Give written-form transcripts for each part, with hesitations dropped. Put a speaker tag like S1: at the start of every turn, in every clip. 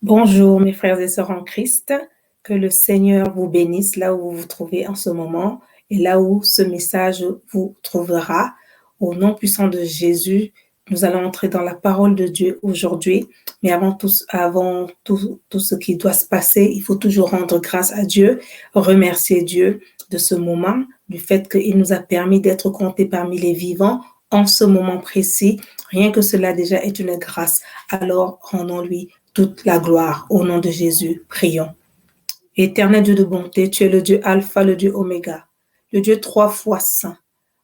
S1: Bonjour mes frères et sœurs en Christ, que le Seigneur vous bénisse là où vous vous trouvez en ce moment et là où ce message vous trouvera. Au nom puissant de Jésus, nous allons entrer dans la parole de Dieu aujourd'hui. Mais avant tout ce qui doit se passer, il faut toujours rendre grâce à Dieu, remercier Dieu de ce moment, du fait qu'il nous a permis d'être comptés parmi les vivants en ce moment précis. Rien que cela déjà est une grâce. Alors rendons-lui toute la gloire. Au nom de Jésus, prions. Éternel Dieu de bonté, tu es le Dieu Alpha, le Dieu Oméga, le Dieu trois fois saint.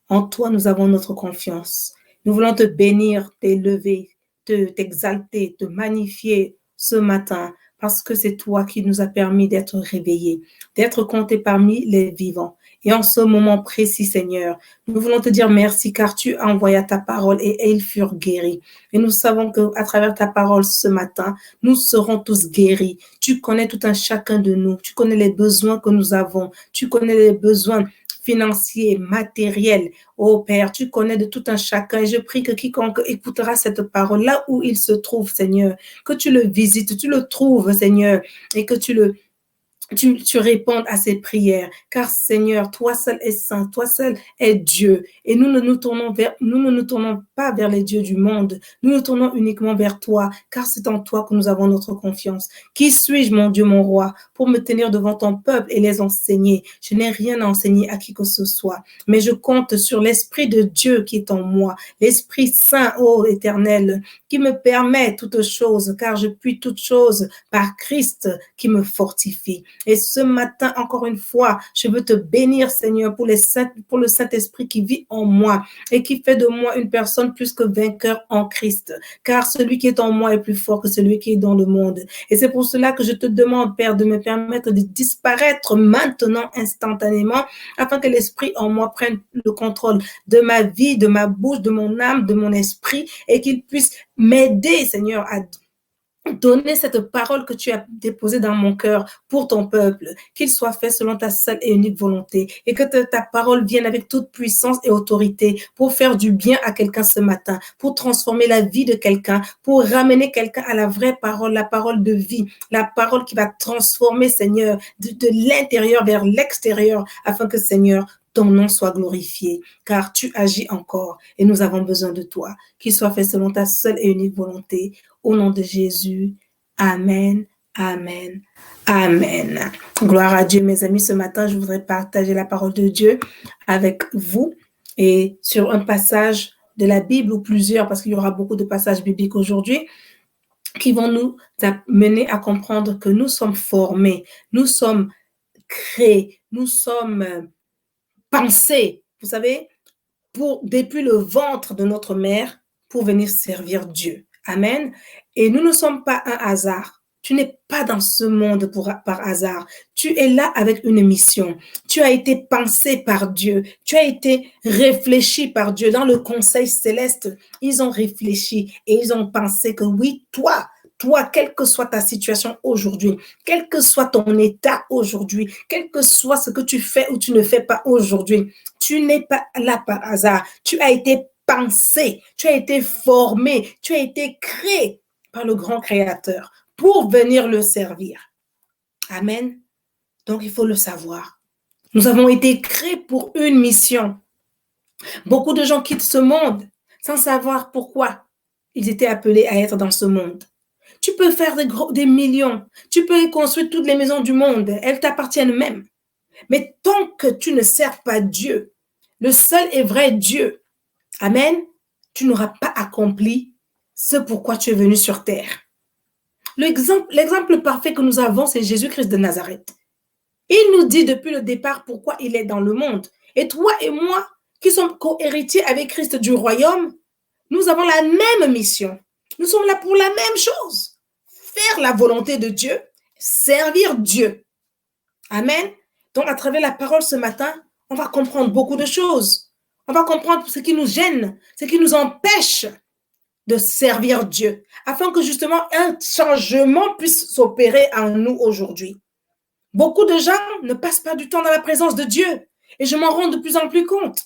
S1: En toi, nous avons notre confiance. Nous voulons te bénir, t'élever, t'exalter, te magnifier ce matin parce que c'est toi qui nous as permis d'être réveillés, d'être comptés parmi les vivants. Et en ce moment précis, Seigneur, nous voulons te dire merci car tu as envoyé ta parole et ils furent guéris. Et nous savons qu'à travers ta parole ce matin, nous serons tous guéris. Tu connais tout un chacun de nous. Tu connais les besoins que nous avons. Tu connais les besoins financiers, matériels. Oh Père, tu connais de tout un chacun. Et je prie que quiconque écoutera cette parole, là où il se trouve, Seigneur, que tu le visites, tu le trouves, Seigneur, et que tu répondes à ces prières, car Seigneur, toi seul es saint, toi seul es Dieu, et nous ne nous tournons pas vers les dieux du monde, nous nous tournons uniquement vers toi, car c'est en toi que nous avons notre confiance. Qui suis-je, mon Dieu, mon roi, pour me tenir devant ton peuple et les enseigner? Je n'ai rien à enseigner à qui que ce soit, mais je compte sur l'Esprit de Dieu qui est en moi, l'Esprit Saint, ô Éternel, qui me permet toutes choses, car je puis toutes choses par Christ qui me fortifie. Et ce matin, encore une fois, je veux te bénir, Seigneur, pour le Saint-Esprit qui vit en moi et qui fait de moi une personne plus que vainqueur en Christ. Car celui qui est en moi est plus fort que celui qui est dans le monde. Et c'est pour cela que je te demande, Père, de me permettre de disparaître maintenant, instantanément, afin que l'Esprit en moi prenne le contrôle de ma vie, de ma bouche, de mon âme, de mon esprit, et qu'il puisse m'aider, Seigneur, à donner cette parole que tu as déposée dans mon cœur pour ton peuple, qu'il soit fait selon ta seule et unique volonté, et que ta parole vienne avec toute puissance et autorité pour faire du bien à quelqu'un ce matin, pour transformer la vie de quelqu'un, pour ramener quelqu'un à la vraie parole, la parole de vie, la parole qui va transformer, Seigneur, de l'intérieur vers l'extérieur, afin que, Seigneur, ton nom soit glorifié, car tu agis encore et nous avons besoin de toi. Qu'il soit fait selon ta seule et unique volonté. Au nom de Jésus. Amen, amen, amen. Gloire à Dieu, mes amis. Ce matin, je voudrais partager la parole de Dieu avec vous et sur un passage de la Bible ou plusieurs, parce qu'il y aura beaucoup de passages bibliques aujourd'hui, qui vont nous amener à comprendre que nous sommes formés, nous sommes créés, nous sommes pensés, vous savez, depuis le ventre de notre mère pour venir servir Dieu. Amen. Et nous ne sommes pas un hasard. Tu n'es pas dans ce monde par hasard. Tu es là avec une mission. Tu as été pensé par Dieu. Tu as été réfléchi par Dieu. Dans le conseil céleste, ils ont réfléchi et ils ont pensé que oui, toi, quelle que soit ta situation aujourd'hui, quel que soit ton état aujourd'hui, quel que soit ce que tu fais ou tu ne fais pas aujourd'hui, tu n'es pas là par hasard. Tu as été pensé, tu as été formé, tu as été créé par le grand créateur pour venir le servir. Amen. Donc, il faut le savoir. Nous avons été créés pour une mission. Beaucoup de gens quittent ce monde sans savoir pourquoi ils étaient appelés à être dans ce monde. Tu peux faire des millions, tu peux construire toutes les maisons du monde, elles t'appartiennent même. Mais tant que tu ne sers pas Dieu, le seul et vrai Dieu, amen, tu n'auras pas accompli ce pourquoi tu es venu sur terre. L'exemple parfait que nous avons, c'est Jésus-Christ de Nazareth. Il nous dit depuis le départ pourquoi il est dans le monde. Et toi et moi, qui sommes co-héritiers avec Christ du royaume, nous avons la même mission. Nous sommes là pour la même chose. Faire la volonté de Dieu, servir Dieu. Amen. Donc, à travers la parole ce matin, on va comprendre beaucoup de choses. On va comprendre ce qui nous gêne, ce qui nous empêche de servir Dieu, afin que justement un changement puisse s'opérer en nous aujourd'hui. Beaucoup de gens ne passent pas du temps dans la présence de Dieu, et je m'en rends de plus en plus compte.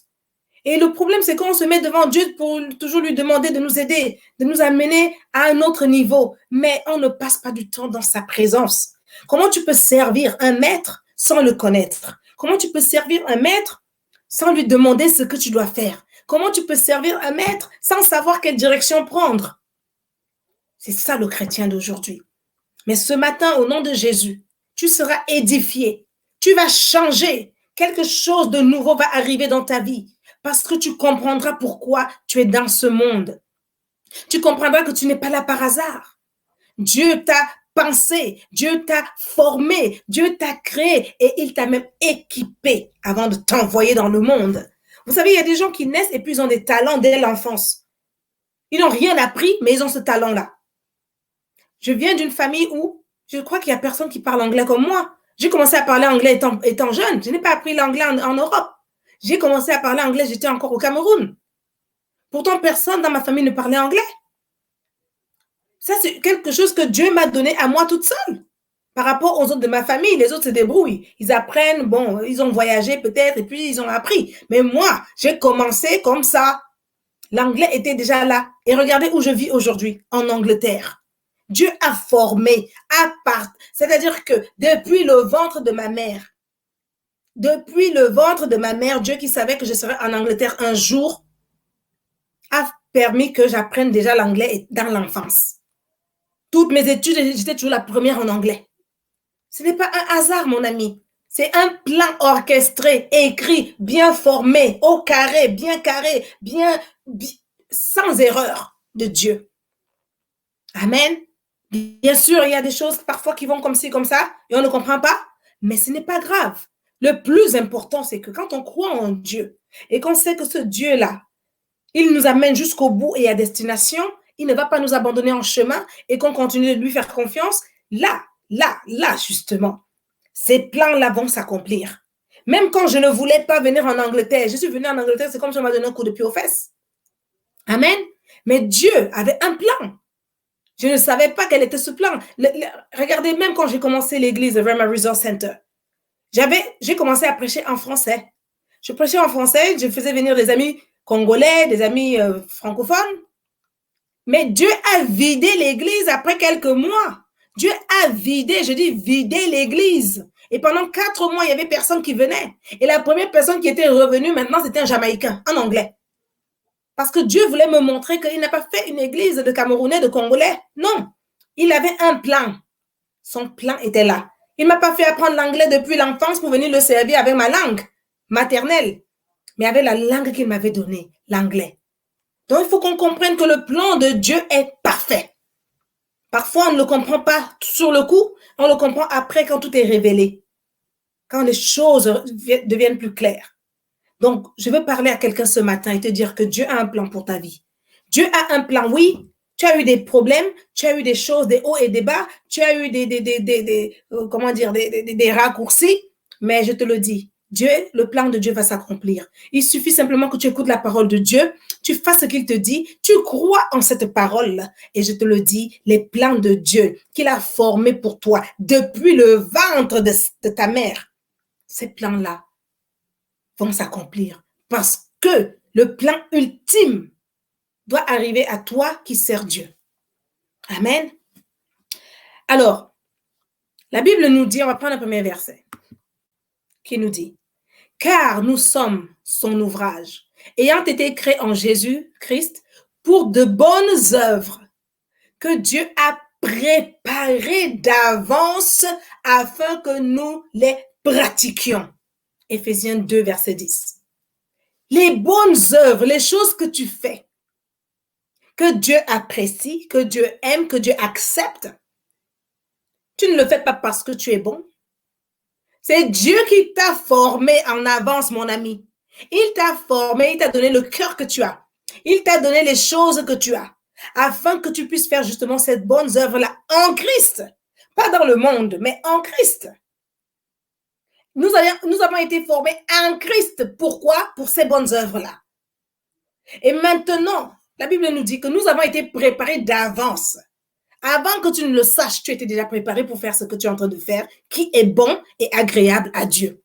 S1: Et le problème, c'est qu'on se met devant Dieu pour toujours lui demander de nous aider, de nous amener à un autre niveau. Mais on ne passe pas du temps dans sa présence. Comment tu peux servir un maître sans le connaître? Comment tu peux servir un maître sans lui demander ce que tu dois faire? Comment tu peux servir un maître sans savoir quelle direction prendre? C'est ça le chrétien d'aujourd'hui. Mais ce matin, au nom de Jésus, tu seras édifié. Tu vas changer. Quelque chose de nouveau va arriver dans ta vie parce que tu comprendras pourquoi tu es dans ce monde. Tu comprendras que tu n'es pas là par hasard. Dieu t'a pensé, Dieu t'a formé, Dieu t'a créé et il t'a même équipé avant de t'envoyer dans le monde. Vous savez, il y a des gens qui naissent et puis ils ont des talents dès l'enfance. Ils n'ont rien appris, mais ils ont ce talent-là. Je viens d'une famille où je crois qu'il n'y a personne qui parle anglais comme moi. J'ai commencé à parler anglais étant jeune. Je n'ai pas appris l'anglais en Europe. J'ai commencé à parler anglais, j'étais encore au Cameroun. Pourtant, personne dans ma famille ne parlait anglais. Ça, c'est quelque chose que Dieu m'a donné à moi toute seule. Par rapport aux autres de ma famille, les autres se débrouillent. Ils apprennent, bon, ils ont voyagé peut-être et puis ils ont appris. Mais moi, j'ai commencé comme ça. L'anglais était déjà là. Et regardez où je vis aujourd'hui, en Angleterre. Dieu a formé, c'est-à-dire que depuis le ventre de ma mère, Dieu qui savait que je serais en Angleterre un jour, a permis que j'apprenne déjà l'anglais dans l'enfance. Toutes mes études, j'étais toujours la première en anglais. Ce n'est pas un hasard, mon ami. C'est un plan orchestré, écrit, bien formé, au carré, bien sans erreur de Dieu. Amen. Bien sûr, il y a des choses parfois qui vont comme ci, comme ça, et on ne comprend pas, mais ce n'est pas grave. Le plus important, c'est que quand on croit en Dieu et qu'on sait que ce Dieu-là, il nous amène jusqu'au bout et à destination, il ne va pas nous abandonner en chemin et qu'on continue de lui faire confiance, là, justement, ces plans-là vont s'accomplir. Même quand je ne voulais pas venir en Angleterre, je suis venue en Angleterre, c'est comme si on m'a donné un coup de pied aux fesses. Amen. Mais Dieu avait un plan. Je ne savais pas quel était ce plan. Regardez, même quand j'ai commencé l'église, le Rhema Resource Center, j'ai commencé à prêcher en français. Je prêchais en français, je faisais venir des amis congolais, des amis francophones. Mais Dieu a vidé l'église après quelques mois. Dieu a vidé l'église. Et pendant 4 mois, il n'y avait personne qui venait. Et la première personne qui était revenue maintenant, c'était un Jamaïcain, en anglais. Parce que Dieu voulait me montrer qu'il n'a pas fait une église de Camerounais, de Congolais. Non, il avait un plan. Son plan était là. Il ne m'a pas fait apprendre l'anglais depuis l'enfance pour venir le servir avec ma langue maternelle, mais avec la langue qu'il m'avait donnée, l'anglais. Donc, il faut qu'on comprenne que le plan de Dieu est parfait. Parfois, on ne le comprend pas sur le coup, on le comprend après quand tout est révélé, quand les choses deviennent plus claires. Donc, je veux parler à quelqu'un ce matin et te dire que Dieu a un plan pour ta vie. Dieu a un plan, oui. Tu as eu des problèmes, tu as eu des choses, des hauts et des bas, tu as eu des raccourcis, mais je te le dis, Dieu, le plan de Dieu va s'accomplir. Il suffit simplement que tu écoutes la parole de Dieu, tu fasses ce qu'il te dit, tu crois en cette parole. Et je te le dis, les plans de Dieu qu'il a formés pour toi depuis le ventre de ta mère, ces plans-là vont s'accomplir parce que le plan ultime doit arriver à toi qui sers Dieu. Amen. Alors, la Bible nous dit, on va prendre le premier verset, qui nous dit, « Car nous sommes son ouvrage, ayant été créés en Jésus-Christ pour de bonnes œuvres que Dieu a préparées d'avance afin que nous les pratiquions. » Éphésiens 2, verset 10. Les bonnes œuvres, les choses que tu fais, que Dieu apprécie, que Dieu aime, que Dieu accepte, tu ne le fais pas parce que tu es bon. C'est Dieu qui t'a formé en avance, mon ami. Il t'a formé, il t'a donné le cœur que tu as. Il t'a donné les choses que tu as, afin que tu puisses faire justement cette bonne œuvre-là en Christ. Pas dans le monde, mais en Christ. Nous avons été formés en Christ. Pourquoi? Pour ces bonnes œuvres-là. Et maintenant, la Bible nous dit que nous avons été préparés d'avance. Avant que tu ne le saches, tu étais déjà préparé pour faire ce que tu es en train de faire, qui est bon et agréable à Dieu.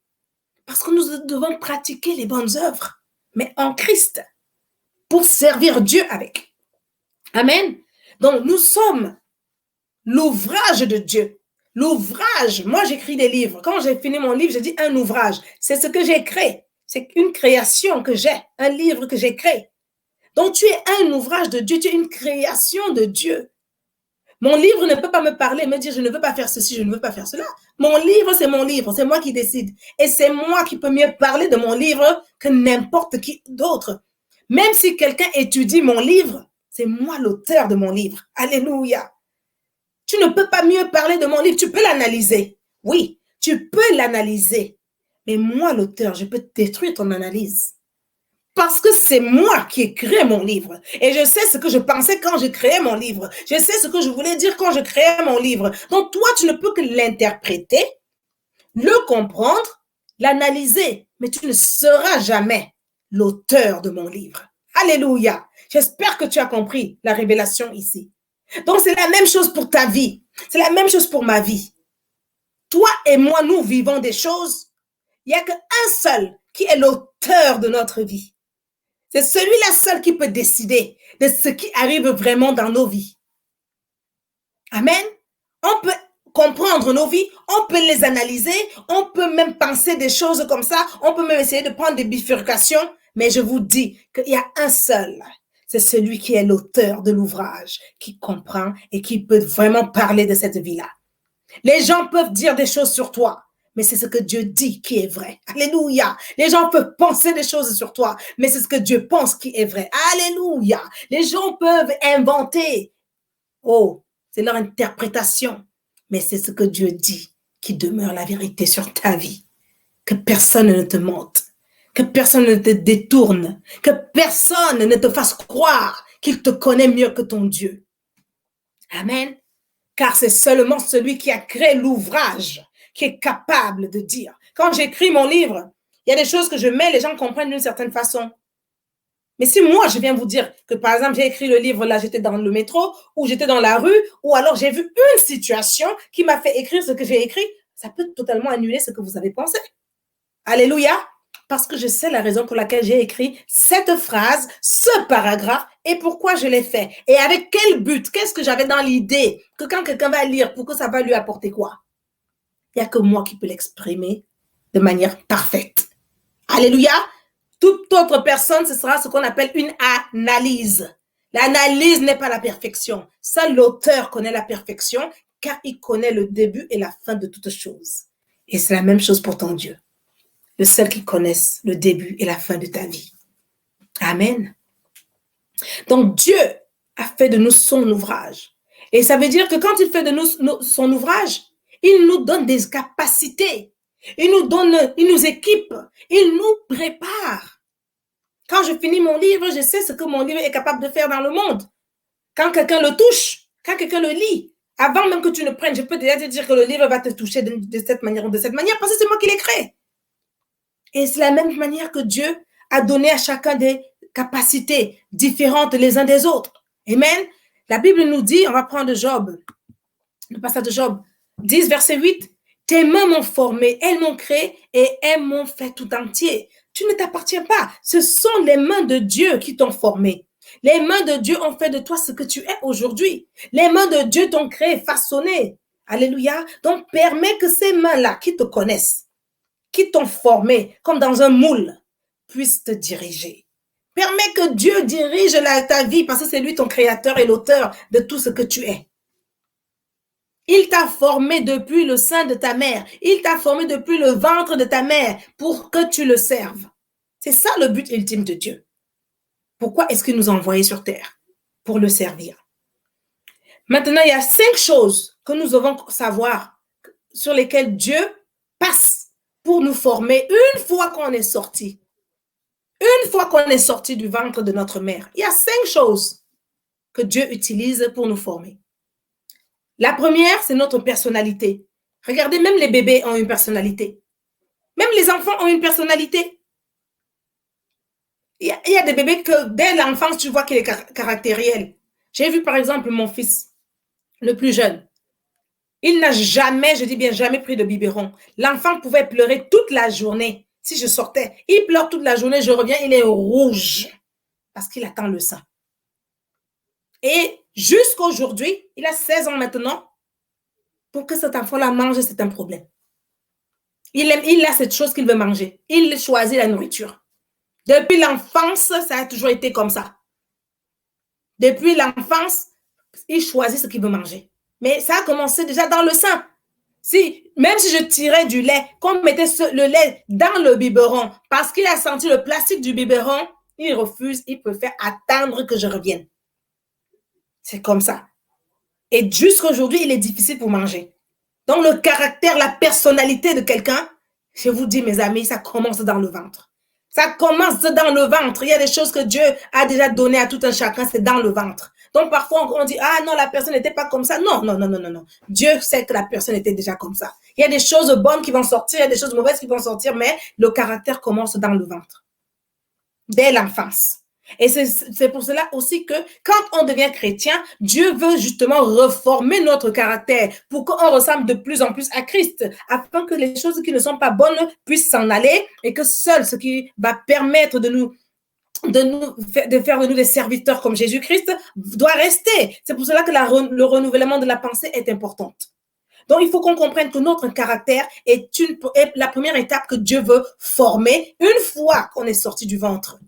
S1: Parce que nous devons pratiquer les bonnes œuvres. mais en Christ, pour servir Dieu avec. Amen. Donc, nous sommes l'ouvrage de Dieu. L'ouvrage, moi j'écris des livres. Quand j'ai fini mon livre, j'ai dit un ouvrage. C'est ce que j'ai créé. C'est une création que j'ai, un livre que j'ai créé. Donc, tu es un ouvrage de Dieu, tu es une création de Dieu. Mon livre ne peut pas me parler, me dire je ne veux pas faire ceci, je ne veux pas faire cela. Mon livre, c'est moi qui décide. Et c'est moi qui peux mieux parler de mon livre que n'importe qui d'autre. Même si quelqu'un étudie mon livre, c'est moi l'auteur de mon livre. Alléluia. Tu ne peux pas mieux parler de mon livre, tu peux l'analyser. Oui, tu peux l'analyser. Mais moi l'auteur, je peux détruire ton analyse. Parce que c'est moi qui ai créé mon livre. Et je sais ce que je pensais quand j'ai créé mon livre. Je sais ce que je voulais dire quand je créais mon livre. Donc toi, tu ne peux que l'interpréter, le comprendre, l'analyser. Mais tu ne seras jamais l'auteur de mon livre. Alléluia. J'espère que tu as compris la révélation ici. Donc c'est la même chose pour ta vie. C'est la même chose pour ma vie. Toi et moi, nous vivons des choses. Il n'y a qu'un seul qui est l'auteur de notre vie. C'est celui-là seul qui peut décider de ce qui arrive vraiment dans nos vies. Amen. On peut comprendre nos vies, on peut les analyser, on peut même penser des choses comme ça, on peut même essayer de prendre des bifurcations, mais je vous dis qu'il y a un seul. C'est celui qui est l'auteur de l'ouvrage, qui comprend et qui peut vraiment parler de cette vie-là. Les gens peuvent dire des choses sur toi, mais c'est ce que Dieu dit qui est vrai. Alléluia. Les gens peuvent penser des choses sur toi, mais c'est ce que Dieu pense qui est vrai. Alléluia. Les gens peuvent inventer. Oh, c'est leur interprétation, mais c'est ce que Dieu dit qui demeure la vérité sur ta vie. Que personne ne te mente, que personne ne te détourne, que personne ne te fasse croire qu'il te connaît mieux que ton Dieu. Amen. Car c'est seulement celui qui a créé l'ouvrage qui est capable de dire. Quand j'écris mon livre, il y a des choses que je mets, les gens comprennent d'une certaine façon. Mais si moi, je viens vous dire que, par exemple, j'ai écrit le livre, là, j'étais dans le métro, ou j'étais dans la rue, ou alors j'ai vu une situation qui m'a fait écrire ce que j'ai écrit, ça peut totalement annuler ce que vous avez pensé. Alléluia. Parce que je sais la raison pour laquelle j'ai écrit cette phrase, ce paragraphe, et pourquoi je l'ai fait. Et avec quel but, qu'est-ce que j'avais dans l'idée, que quand quelqu'un va lire, pour que ça va lui apporter quoi? Il n'y a que moi qui peux l'exprimer de manière parfaite. Alléluia. Toute autre personne, ce sera ce qu'on appelle une analyse. L'analyse n'est pas la perfection. Seul l'auteur connaît la perfection, car il connaît le début et la fin de toutes choses. Et c'est la même chose pour ton Dieu. Le seul qui connaisse le début et la fin de ta vie. Amen. Donc Dieu a fait de nous son ouvrage. Et ça veut dire que quand il fait de nous son ouvrage, il nous donne des capacités. Il nous équipe. Il nous prépare. Quand je finis mon livre, je sais ce que mon livre est capable de faire dans le monde. Quand quelqu'un le touche, quand quelqu'un le lit, avant même que tu le prennes, je peux déjà te dire que le livre va te toucher de cette manière ou de cette manière parce que c'est moi qui l'ai créé. Et c'est la même manière que Dieu a donné à chacun des capacités différentes les uns des autres. Amen. La Bible nous dit, on va prendre Job, le passage de Job 10, verset 8, « Tes mains m'ont formé, elles m'ont créé et elles m'ont fait tout entier. » Tu ne t'appartiens pas. Ce sont les mains de Dieu qui t'ont formé. Les mains de Dieu ont fait de toi ce que tu es aujourd'hui. Les mains de Dieu t'ont créé, façonné. Alléluia. Donc, permets que ces mains-là qui te connaissent, qui t'ont formé comme dans un moule, puissent te diriger. Permets que Dieu dirige ta vie parce que c'est lui ton créateur et l'auteur de tout ce que tu es. Il t'a formé depuis le sein de ta mère. Il t'a formé depuis le ventre de ta mère pour que tu le serves. C'est ça le but ultime de Dieu. Pourquoi est-ce qu'il nous a envoyés sur terre? Pour le servir. Maintenant, il y a 5 choses que nous devons savoir sur lesquelles Dieu passe pour nous former une fois qu'on est sorti. Une fois qu'on est sorti du ventre de notre mère. Il y a 5 choses que Dieu utilise pour nous former. La première, c'est notre personnalité. Regardez, même les bébés ont une personnalité. Même les enfants ont une personnalité. Il y a des bébés que dès l'enfance, tu vois qu'il est caractériel. J'ai vu par exemple mon fils, le plus jeune. Il n'a jamais, je dis bien jamais pris de biberon. L'enfant pouvait pleurer toute la journée. Si je sortais, il pleure toute la journée, je reviens, il est rouge parce qu'il attend le sein. Et jusqu'aujourd'hui, il a 16 ans maintenant, pour que cet enfant-là mange, c'est un problème. Il a cette chose qu'il veut manger. Il choisit la nourriture. Depuis l'enfance, ça a toujours été comme ça. Depuis l'enfance, il choisit ce qu'il veut manger. Mais ça a commencé déjà dans le sein. Même si je tirais du lait, qu'on mettait le lait dans le biberon, parce qu'il a senti le plastique du biberon, il refuse, il préfère attendre que je revienne. C'est comme ça. Et jusqu'à aujourd'hui, il est difficile pour manger. Donc, le caractère, la personnalité de quelqu'un, je vous dis, mes amis, ça commence dans le ventre. Ça commence dans le ventre. Il y a des choses que Dieu a déjà données à tout un chacun, c'est dans le ventre. Donc, parfois, on dit, ah non, la personne n'était pas comme ça. Non, non, non, non, non, non. Dieu sait que la personne était déjà comme ça. Il y a des choses bonnes qui vont sortir, il y a des choses mauvaises qui vont sortir, mais le caractère commence dans le ventre. Dès l'enfance. Et c'est pour cela aussi que quand on devient chrétien, Dieu veut justement reformer notre caractère pour qu'on ressemble de plus en plus à Christ, afin que les choses qui ne sont pas bonnes puissent s'en aller et que seul ce qui va permettre de faire de nous des serviteurs comme Jésus-Christ doit rester. C'est pour cela que le renouvellement de la pensée est important. Donc, il faut qu'on comprenne que notre caractère est la première étape que Dieu veut former une fois qu'on est sorti du ventre.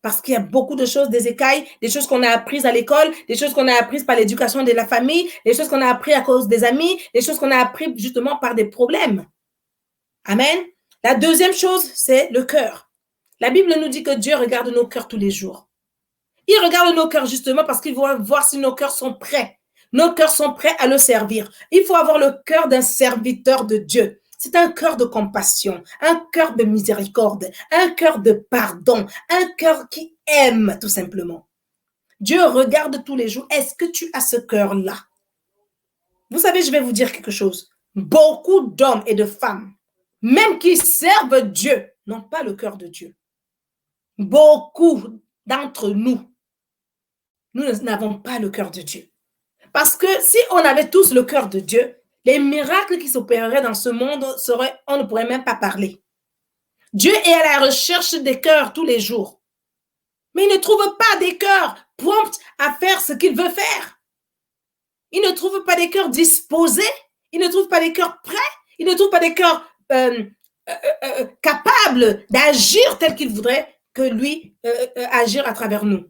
S1: Parce qu'il y a beaucoup de choses, des écailles, des choses qu'on a apprises à l'école, des choses qu'on a apprises par l'éducation de la famille, des choses qu'on a apprises à cause des amis, des choses qu'on a apprises justement par des problèmes. Amen. La deuxième chose, c'est le cœur. La Bible nous dit que Dieu regarde nos cœurs tous les jours. Il regarde nos cœurs justement parce qu'il va voir si nos cœurs sont prêts. Nos cœurs sont prêts à le servir. Il faut avoir le cœur d'un serviteur de Dieu. C'est un cœur de compassion, un cœur de miséricorde, un cœur de pardon, un cœur qui aime tout simplement. Dieu regarde tous les jours. Est-ce que tu as ce cœur-là? Vous savez, je vais vous dire quelque chose. Beaucoup d'hommes et de femmes, même qui servent Dieu, n'ont pas le cœur de Dieu. Beaucoup d'entre nous n'avons pas le cœur de Dieu. Parce que si on avait tous le cœur de Dieu, les miracles qui s'opéreraient dans ce monde on ne pourrait même pas parler. Dieu est à la recherche des cœurs tous les jours. Mais il ne trouve pas des cœurs prompts à faire ce qu'il veut faire. Il ne trouve pas des cœurs disposés. Il ne trouve pas des cœurs prêts. Il ne trouve pas des cœurs capables d'agir tel qu'il voudrait que lui agir à travers nous.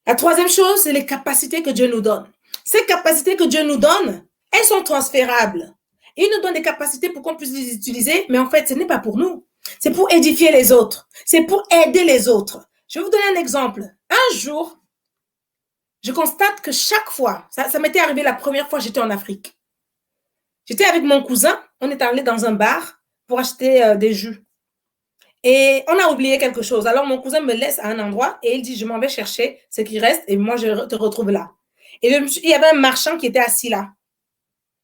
S1: La troisième chose, c'est les capacités que Dieu nous donne. Ces capacités que Dieu nous donne, elles sont transférables. Il nous donne des capacités pour qu'on puisse les utiliser, mais en fait, ce n'est pas pour nous. C'est pour édifier les autres. C'est pour aider les autres. Je vais vous donner un exemple. Un jour, je constate que chaque fois, ça m'était arrivé la première fois que j'étais en Afrique. J'étais avec mon cousin, on est allé dans un bar pour acheter des jus. Et on a oublié quelque chose. Alors, mon cousin me laisse à un endroit et il dit, je m'en vais chercher ce qui reste et moi, je te retrouve là. Et il y avait un marchand qui était assis là.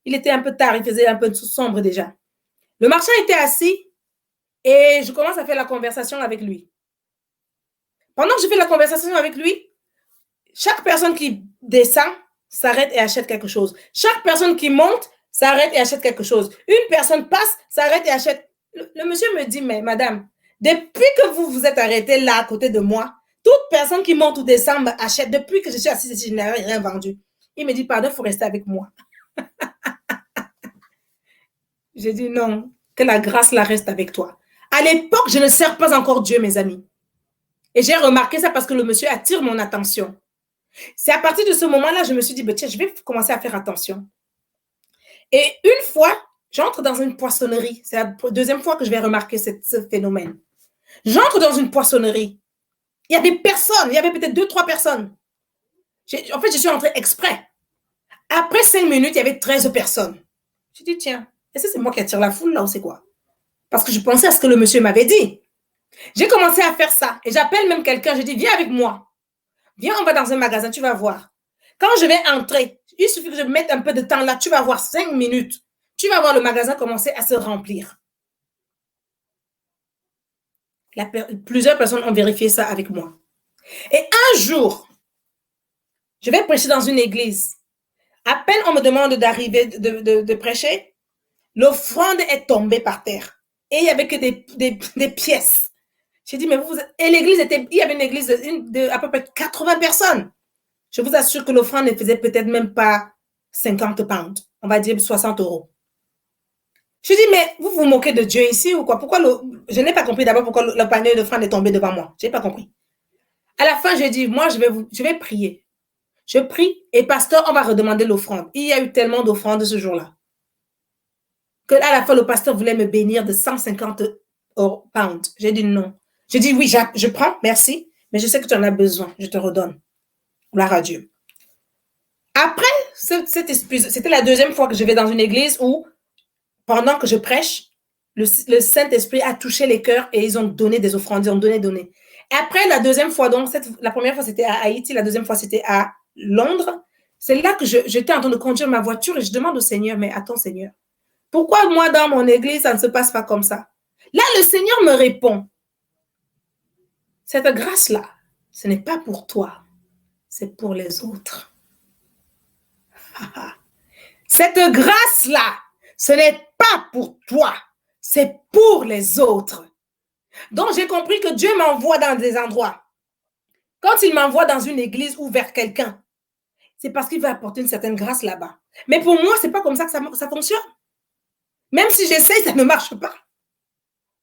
S1: Il était un peu tard, il faisait un peu sombre déjà. Le marchand était assis et je commence à faire la conversation avec lui. Pendant que je fais la conversation avec lui, chaque personne qui descend s'arrête et achète quelque chose. Chaque personne qui monte s'arrête et achète quelque chose. Une personne passe, s'arrête et achète. Le monsieur me dit, mais madame, depuis que vous vous êtes arrêté là à côté de moi, toute personne qui monte ou descend achète. Depuis que je suis assise ici, je n'ai rien vendu. Il me dit, pardon, il faut rester avec moi. J'ai dit non, que la grâce la reste avec toi. À l'époque, je ne sers pas encore Dieu, mes amis. Et j'ai remarqué ça parce que le monsieur attire mon attention. C'est à partir de ce moment-là, je me suis dit, tiens, je vais commencer à faire attention. Et une fois, j'entre dans une poissonnerie. C'est la deuxième fois que je vais remarquer ce phénomène. J'entre dans une poissonnerie. Il y avait personne. Il y avait peut-être 2-3 personnes. En fait, je suis entrée exprès. Après 5 minutes, il y avait 13 personnes. J'ai dit, tiens, est-ce que c'est moi qui attire la foule là ou c'est quoi? Parce que je pensais à ce que le monsieur m'avait dit. J'ai commencé à faire ça. Et j'appelle même quelqu'un. Je dis, viens avec moi. Viens, on va dans un magasin, tu vas voir. Quand je vais entrer, il suffit que je mette un peu de temps là, tu vas voir 5 minutes. Tu vas voir le magasin commencer à se remplir. Plusieurs personnes ont vérifié ça avec moi. Et un jour, je vais prêcher dans une église. À peine on me demande d'arriver, de prêcher, l'offrande est tombée par terre. et il n'y avait que des pièces. J'ai dit, mais et l'église il y avait une église de à peu près 80 personnes. Je vous assure que l'offrande ne faisait peut-être même pas 50 pounds. On va dire 60 euros. Je dis, mais vous vous moquez de Dieu ici ou quoi? Pourquoi je n'ai pas compris d'abord pourquoi le panier d'offrande est tombé devant moi. Je n'ai pas compris. À la fin, j'ai dit, moi, je vais prier. Je prie et pasteur, on va redemander l'offrande. Il y a eu tellement d'offrandes ce jour-là que à la fin, le pasteur voulait me bénir de 150 pounds. J'ai dit non. J'ai dit oui, je prends, merci, mais je sais que tu en as besoin. Je te redonne. Gloire à Dieu. Après, c'était la deuxième fois que je vais dans une église où, pendant que je prêche, le Saint-Esprit a touché les cœurs et ils ont donné des offrandes, ils ont donné. Et après, la deuxième fois, donc, la première fois, c'était à Haïti, la deuxième fois, c'était à Londres. C'est là que j'étais en train de conduire ma voiture et je demande au Seigneur, mais attends, Seigneur, pourquoi moi, dans mon église, ça ne se passe pas comme ça? Là, le Seigneur me répond, cette grâce-là, ce n'est pas pour toi, c'est pour les autres. Cette grâce-là, ce n'est pas pour toi, c'est pour les autres. Donc, j'ai compris que Dieu m'envoie dans des endroits. Quand il m'envoie dans une église ou vers quelqu'un, c'est parce qu'il va apporter une certaine grâce là-bas. Mais pour moi, ce n'est pas comme ça que ça fonctionne. Même si j'essaye, ça ne marche pas.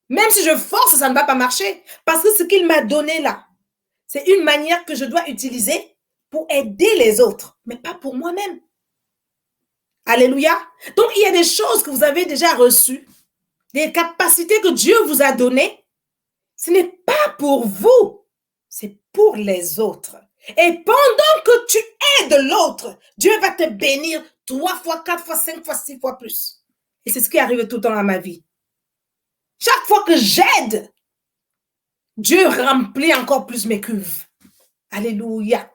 S1: Même si je force, ça ne va pas marcher. Parce que ce qu'il m'a donné là, c'est une manière que je dois utiliser pour aider les autres, mais pas pour moi-même. Alléluia. Donc, il y a des choses que vous avez déjà reçues, des capacités que Dieu vous a données. Ce n'est pas pour vous, c'est pour les autres. Et pendant que tu aides l'autre, Dieu va te bénir 3 fois, 4 fois, 5 fois, 6 fois plus. Et c'est ce qui arrive tout le temps dans ma vie. Chaque fois que j'aide, Dieu remplit encore plus mes cuves. Alléluia.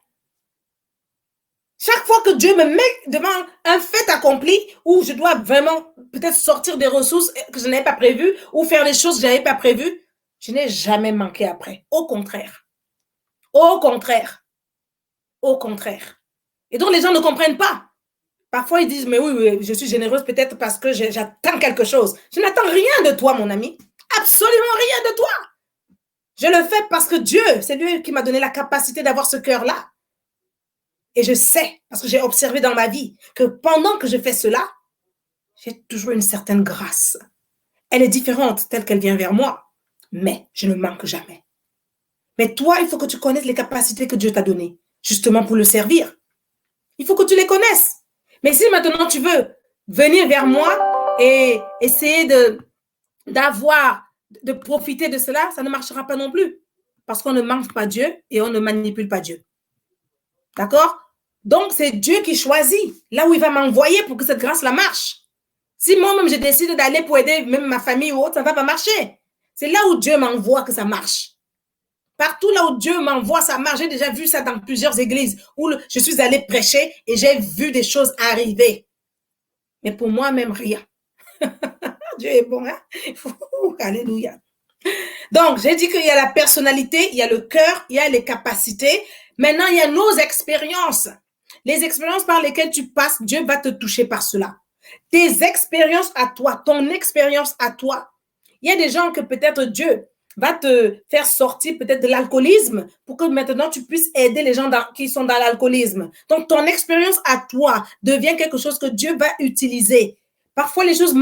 S1: Chaque fois que Dieu me met devant un fait accompli où je dois vraiment peut-être sortir des ressources que je n'avais pas prévues ou faire des choses que je n'avais pas prévues, je n'ai jamais manqué après. Au contraire. Au contraire. Au contraire. Et donc, les gens ne comprennent pas. Parfois, ils disent, mais oui, je suis généreuse peut-être parce que j'attends quelque chose. Je n'attends rien de toi, mon ami. Absolument rien de toi. Je le fais parce que Dieu, c'est lui qui m'a donné la capacité d'avoir ce cœur-là. Et je sais, parce que j'ai observé dans ma vie, que pendant que je fais cela, j'ai toujours une certaine grâce. Elle est différente telle qu'elle vient vers moi, mais je ne manque jamais. Mais toi, il faut que tu connaisses les capacités que Dieu t'a données, justement pour le servir. Il faut que tu les connaisses. Mais si maintenant tu veux venir vers moi et essayer de profiter de cela, ça ne marchera pas non plus. Parce qu'on ne manque pas Dieu et on ne manipule pas Dieu. D'accord? Donc, c'est Dieu qui choisit là où il va m'envoyer pour que cette grâce-là marche. Si moi-même, je décide d'aller pour aider même ma famille ou autre, ça ne va pas marcher. C'est là où Dieu m'envoie que ça marche. Partout là où Dieu m'envoie, ça marche. J'ai déjà vu ça dans plusieurs églises où je suis allée prêcher et j'ai vu des choses arriver. Mais pour moi-même, rien. Dieu est bon, hein? Alléluia. Donc, j'ai dit qu'il y a la personnalité, il y a le cœur, il y a les capacités. Maintenant, il y a nos expériences. Les expériences par lesquelles tu passes, Dieu va te toucher par cela. Tes expériences à toi, ton expérience à toi. Il y a des gens que peut-être Dieu va te faire sortir peut-être de l'alcoolisme pour que maintenant tu puisses aider les gens qui sont dans l'alcoolisme. Donc, ton expérience à toi devient quelque chose que Dieu va utiliser. Parfois, les choses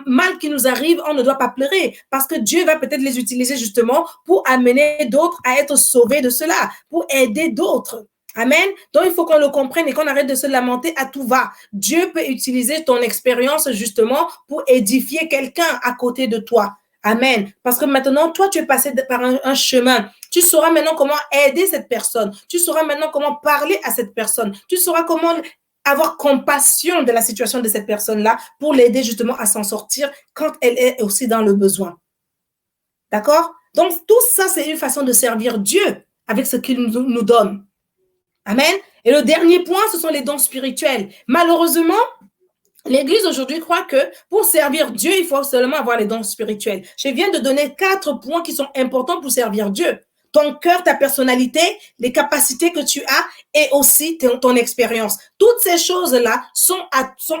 S1: mal qui nous arrivent, on ne doit pas pleurer parce que Dieu va peut-être les utiliser justement pour amener d'autres à être sauvés de cela, pour aider d'autres. Amen. Donc, il faut qu'on le comprenne et qu'on arrête de se lamenter à tout va. Dieu peut utiliser ton expérience justement pour édifier quelqu'un à côté de toi. Amen. Parce que maintenant, toi, tu es passé par un chemin. Tu sauras maintenant comment aider cette personne. Tu sauras maintenant comment parler à cette personne. Tu sauras comment avoir compassion de la situation de cette personne-là pour l'aider justement à s'en sortir quand elle est aussi dans le besoin. D'accord? Donc, tout ça, c'est une façon de servir Dieu avec ce qu'il nous donne. Amen. Et le dernier point, ce sont les dons spirituels. Malheureusement, l'Église aujourd'hui croit que pour servir Dieu, il faut seulement avoir les dons spirituels. Je viens de donner 4 points qui sont importants pour servir Dieu. ton cœur, ta personnalité, les capacités que tu as et aussi ton expérience. Toutes ces choses-là sont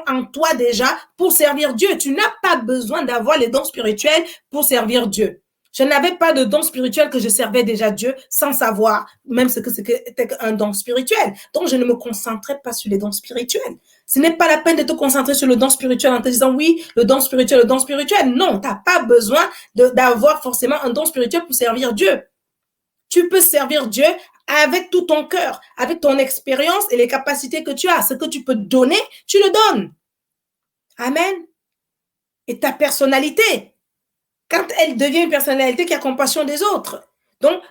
S1: en toi déjà pour servir Dieu. Tu n'as pas besoin d'avoir les dons spirituels pour servir Dieu. Je n'avais pas de don spirituel que je servais déjà Dieu sans savoir même ce que c'était un don spirituel. Donc, je ne me concentrais pas sur les dons spirituels. Ce n'est pas la peine de te concentrer sur le don spirituel en te disant oui, le don spirituel, le don spirituel. Non, tu n'as pas besoin d'avoir forcément un don spirituel pour servir Dieu. Tu peux servir Dieu avec tout ton cœur, avec ton expérience et les capacités que tu as. Ce que tu peux donner, tu le donnes. Amen. Et ta personnalité, quand elle devient une personnalité qui a compassion des autres. Donc,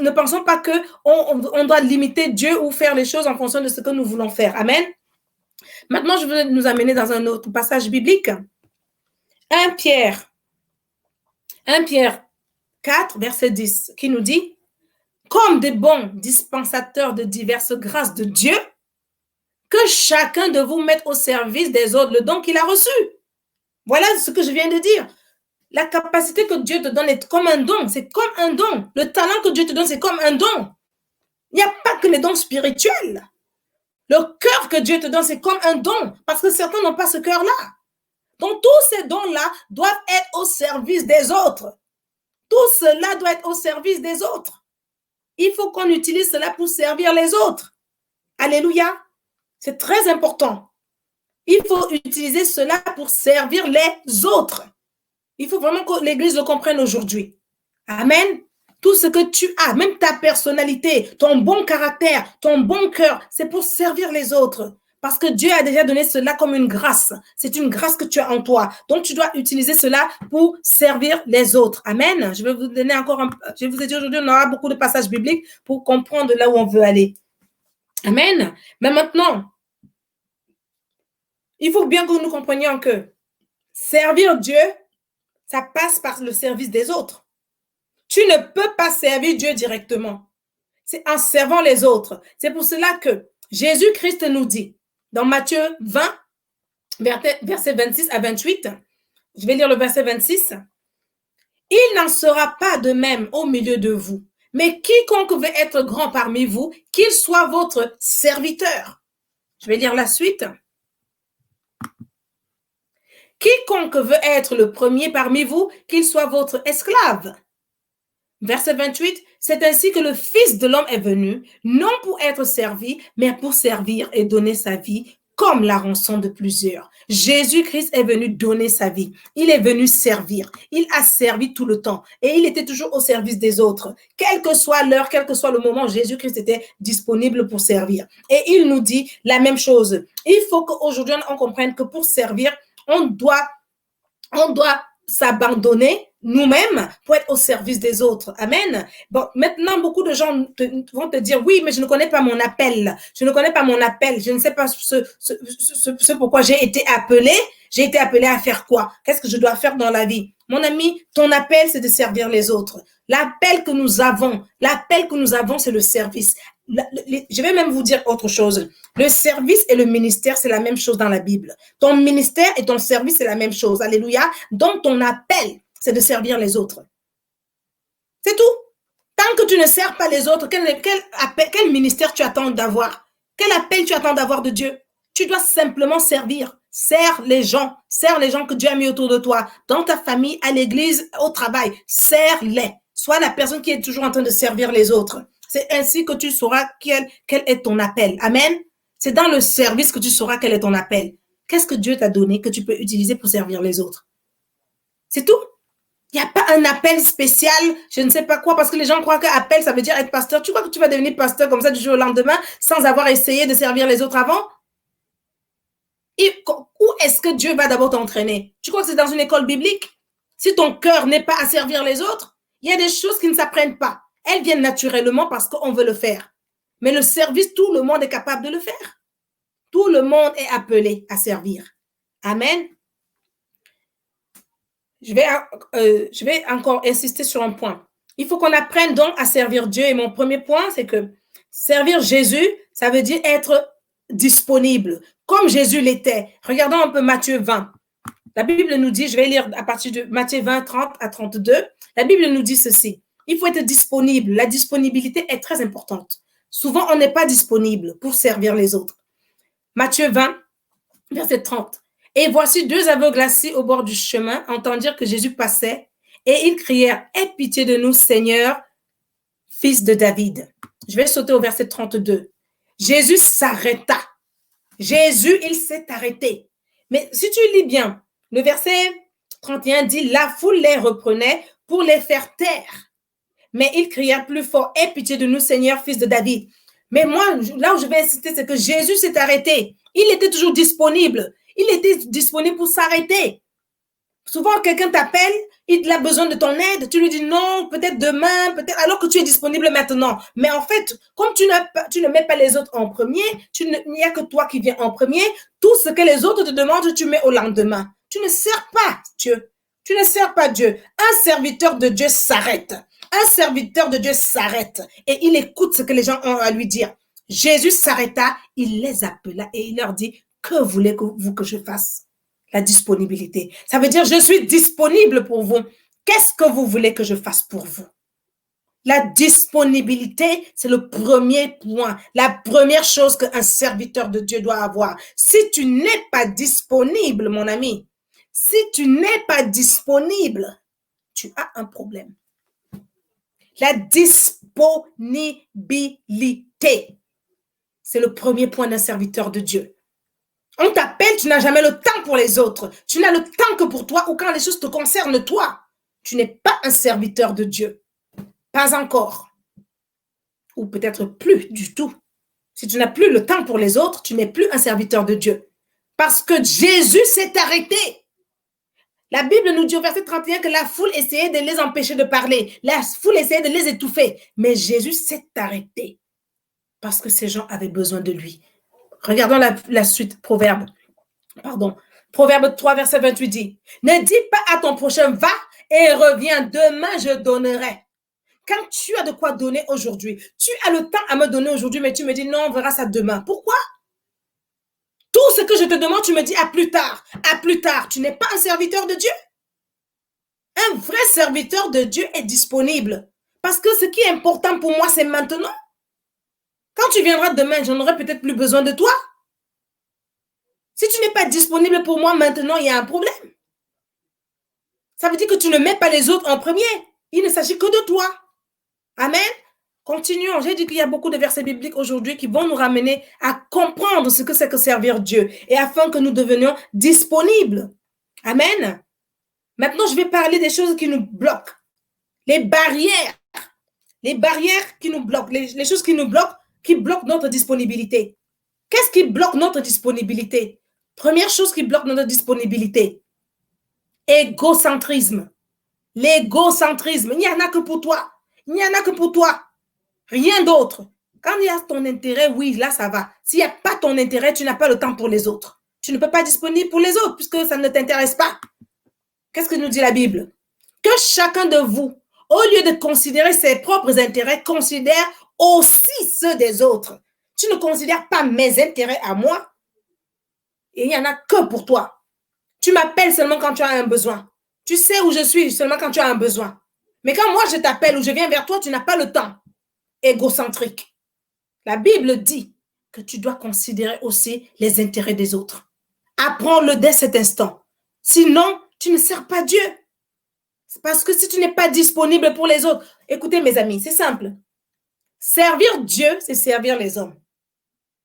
S1: ne pensons pas qu'on doit limiter Dieu ou faire les choses en fonction de ce que nous voulons faire. Amen. Maintenant, je veux nous amener dans un autre passage biblique. 1 Pierre 4, verset 10, qui nous dit « Comme des bons dispensateurs de diverses grâces de Dieu, que chacun de vous mette au service des autres le don qu'il a reçu. » Voilà ce que je viens de dire. La capacité que Dieu te donne est comme un don. C'est comme un don. Le talent que Dieu te donne, c'est comme un don. Il n'y a pas que les dons spirituels. Le cœur que Dieu te donne, c'est comme un don. Parce que certains n'ont pas ce cœur-là. Donc, tous ces dons-là doivent être au service des autres. Tout cela doit être au service des autres. Il faut qu'on utilise cela pour servir les autres. Alléluia. C'est très important. Il faut utiliser cela pour servir les autres. Il faut vraiment que l'Église le comprenne aujourd'hui. Amen. Tout ce que tu as, même ta personnalité, ton bon caractère, ton bon cœur, c'est pour servir les autres. Parce que Dieu a déjà donné cela comme une grâce. C'est une grâce que tu as en toi. Donc, tu dois utiliser cela pour servir les autres. Amen. Je vais vous donner encore je vous ai dit aujourd'hui, on aura beaucoup de passages bibliques pour comprendre là où on veut aller. Amen. Mais maintenant, il faut bien que nous comprenions que servir Dieu, ça passe par le service des autres. Tu ne peux pas servir Dieu directement. C'est en servant les autres. C'est pour cela que Jésus-Christ nous dit, dans Matthieu 20, verset 26 à 28, je vais lire le verset 26, « Il n'en sera pas de même au milieu de vous, mais quiconque veut être grand parmi vous, qu'il soit votre serviteur. » Je vais lire la suite. « Quiconque veut être le premier parmi vous, qu'il soit votre esclave. » Verset 28, « C'est ainsi que le Fils de l'homme est venu, non pour être servi, mais pour servir et donner sa vie comme la rançon de plusieurs. » Jésus-Christ est venu donner sa vie. Il est venu servir. Il a servi tout le temps et il était toujours au service des autres. Quelle que soit l'heure, quel que soit le moment, Jésus-Christ était disponible pour servir. Et il nous dit la même chose. Il faut qu'aujourd'hui, on comprenne que pour servir, on doit s'abandonner nous-mêmes pour être au service des autres. Amen. Bon, maintenant, beaucoup de gens vont te dire, oui, mais je ne connais pas mon appel. Je ne connais pas mon appel. Je ne sais pas ce pourquoi j'ai été appelé. J'ai été appelé à faire quoi? Qu'est-ce que je dois faire dans la vie? Mon ami, ton appel, c'est de servir les autres. L'appel que nous avons, c'est le service. Je vais même vous dire autre chose. Le service et le ministère, c'est la même chose dans la Bible. Ton ministère et ton service, c'est la même chose. Alléluia. Donc, ton appel, c'est de servir les autres. C'est tout. Tant que tu ne sers pas les autres, quel ministère tu attends d'avoir? Quel appel tu attends d'avoir de Dieu? Tu dois simplement servir. Sers les gens que Dieu a mis autour de toi, dans ta famille, à l'église, au travail. Sers-les. Sois la personne qui est toujours en train de servir les autres. C'est ainsi que tu sauras quel est ton appel. Amen. C'est dans le service que tu sauras quel est ton appel. Qu'est-ce que Dieu t'a donné que tu peux utiliser pour servir les autres? C'est tout. Il n'y a pas un appel spécial, je ne sais pas quoi, parce que les gens croient qu'appel, ça veut dire être pasteur. Tu crois que tu vas devenir pasteur comme ça du jour au lendemain sans avoir essayé de servir les autres avant? Et où est-ce que Dieu va d'abord t'entraîner? Tu crois que c'est dans une école biblique? Si ton cœur n'est pas à servir les autres, il y a des choses qui ne s'apprennent pas. Elles viennent naturellement parce qu'on veut le faire. Mais le service, tout le monde est capable de le faire. Tout le monde est appelé à servir. Amen. Je vais encore insister sur un point. Il faut qu'on apprenne donc à servir Dieu. Et mon premier point, c'est que servir Jésus, ça veut dire être disponible, comme Jésus l'était. Regardons un peu Matthieu 20. La Bible nous dit, je vais lire à partir de Matthieu 20, 30 à 32. La Bible nous dit ceci. Il faut être disponible. La disponibilité est très importante. Souvent, on n'est pas disponible pour servir les autres. Matthieu 20, verset 30. Et voici deux aveugles assis au bord du chemin, entendirent que Jésus passait, et ils crièrent, aie pitié de nous, Seigneur, fils de David. Je vais sauter au verset 32. Jésus s'arrêta. Jésus, il s'est arrêté. Mais si tu lis bien, le verset 31 dit, la foule les reprenait pour les faire taire. Mais ils crièrent plus fort, aie pitié de nous, Seigneur, fils de David. Mais moi, là où je vais insister, c'est que Jésus s'est arrêté. Il était toujours disponible. Il était disponible pour s'arrêter. Souvent, quelqu'un t'appelle, il a besoin de ton aide, tu lui dis non, peut-être demain, peut-être, alors que tu es disponible maintenant. Mais en fait, comme tu ne mets pas les autres en premier, il n'y a que toi qui viens en premier, tout ce que les autres te demandent, tu mets au lendemain. Tu ne sers pas Dieu. Tu ne sers pas Dieu. Un serviteur de Dieu s'arrête. Un serviteur de Dieu s'arrête et il écoute ce que les gens ont à lui dire. Jésus s'arrêta, il les appela et il leur dit, que voulez-vous que je fasse? La disponibilité. Ça veut dire, je suis disponible pour vous. Qu'est-ce que vous voulez que je fasse pour vous? La disponibilité, c'est le premier point, la première chose qu'un serviteur de Dieu doit avoir. Si tu n'es pas disponible, mon ami, si tu n'es pas disponible, tu as un problème. La disponibilité, c'est le premier point d'un serviteur de Dieu. On t'appelle, tu n'as jamais le temps pour les autres. Tu n'as le temps que pour toi ou quand les choses te concernent toi. Tu n'es pas un serviteur de Dieu. Pas encore. Ou peut-être plus du tout. Si tu n'as plus le temps pour les autres, tu n'es plus un serviteur de Dieu. Parce que Jésus s'est arrêté. La Bible nous dit au verset 31 que la foule essayait de les empêcher de parler. La foule essayait de les étouffer. Mais Jésus s'est arrêté. Parce que ces gens avaient besoin de lui. Regardons la suite, Proverbe 3, verset 28 dit, ne dis pas à ton prochain, va et reviens, demain je donnerai. Quand tu as de quoi donner aujourd'hui, tu as le temps à me donner aujourd'hui, mais tu me dis, non, on verra ça demain. Pourquoi? Tout ce que je te demande, tu me dis à plus tard. À plus tard. Tu n'es pas un serviteur de Dieu. Un vrai serviteur de Dieu est disponible. Parce que ce qui est important pour moi, c'est maintenant. Quand tu viendras demain, j'en aurai peut-être plus besoin de toi. Si tu n'es pas disponible pour moi maintenant, il y a un problème. Ça veut dire que tu ne mets pas les autres en premier. Il ne s'agit que de toi. Amen. Continuons. J'ai dit qu'il y a beaucoup de versets bibliques aujourd'hui qui vont nous ramener à comprendre ce que c'est que servir Dieu et afin que nous devenions disponibles. Amen. Maintenant, je vais parler des choses qui nous bloquent. Les barrières. Les barrières qui nous bloquent. Les choses qui nous bloquent, qui bloquent notre disponibilité. Qu'est-ce qui bloque notre disponibilité? Première chose qui bloque notre disponibilité. Égocentrisme. L'égocentrisme. Il n'y en a que pour toi. Il n'y en a que pour toi. Rien d'autre. Quand il y a ton intérêt, oui, là, ça va. S'il n'y a pas ton intérêt, tu n'as pas le temps pour les autres. Tu ne peux pas être disponible pour les autres puisque ça ne t'intéresse pas. Qu'est-ce que nous dit la Bible? Que chacun de vous, au lieu de considérer ses propres intérêts, considère aussi ceux des autres. Tu ne considères pas mes intérêts à moi et il n'y en a que pour toi. Tu m'appelles seulement quand tu as un besoin. Tu sais où je suis seulement quand tu as un besoin. Mais quand moi je t'appelle ou je viens vers toi, tu n'as pas le temps. Égocentrique. La Bible dit que tu dois considérer aussi les intérêts des autres. Apprends-le dès cet instant. Sinon, tu ne sers pas Dieu. C'est parce que si tu n'es pas disponible pour les autres, écoutez mes amis, c'est simple. Servir Dieu, c'est servir les hommes.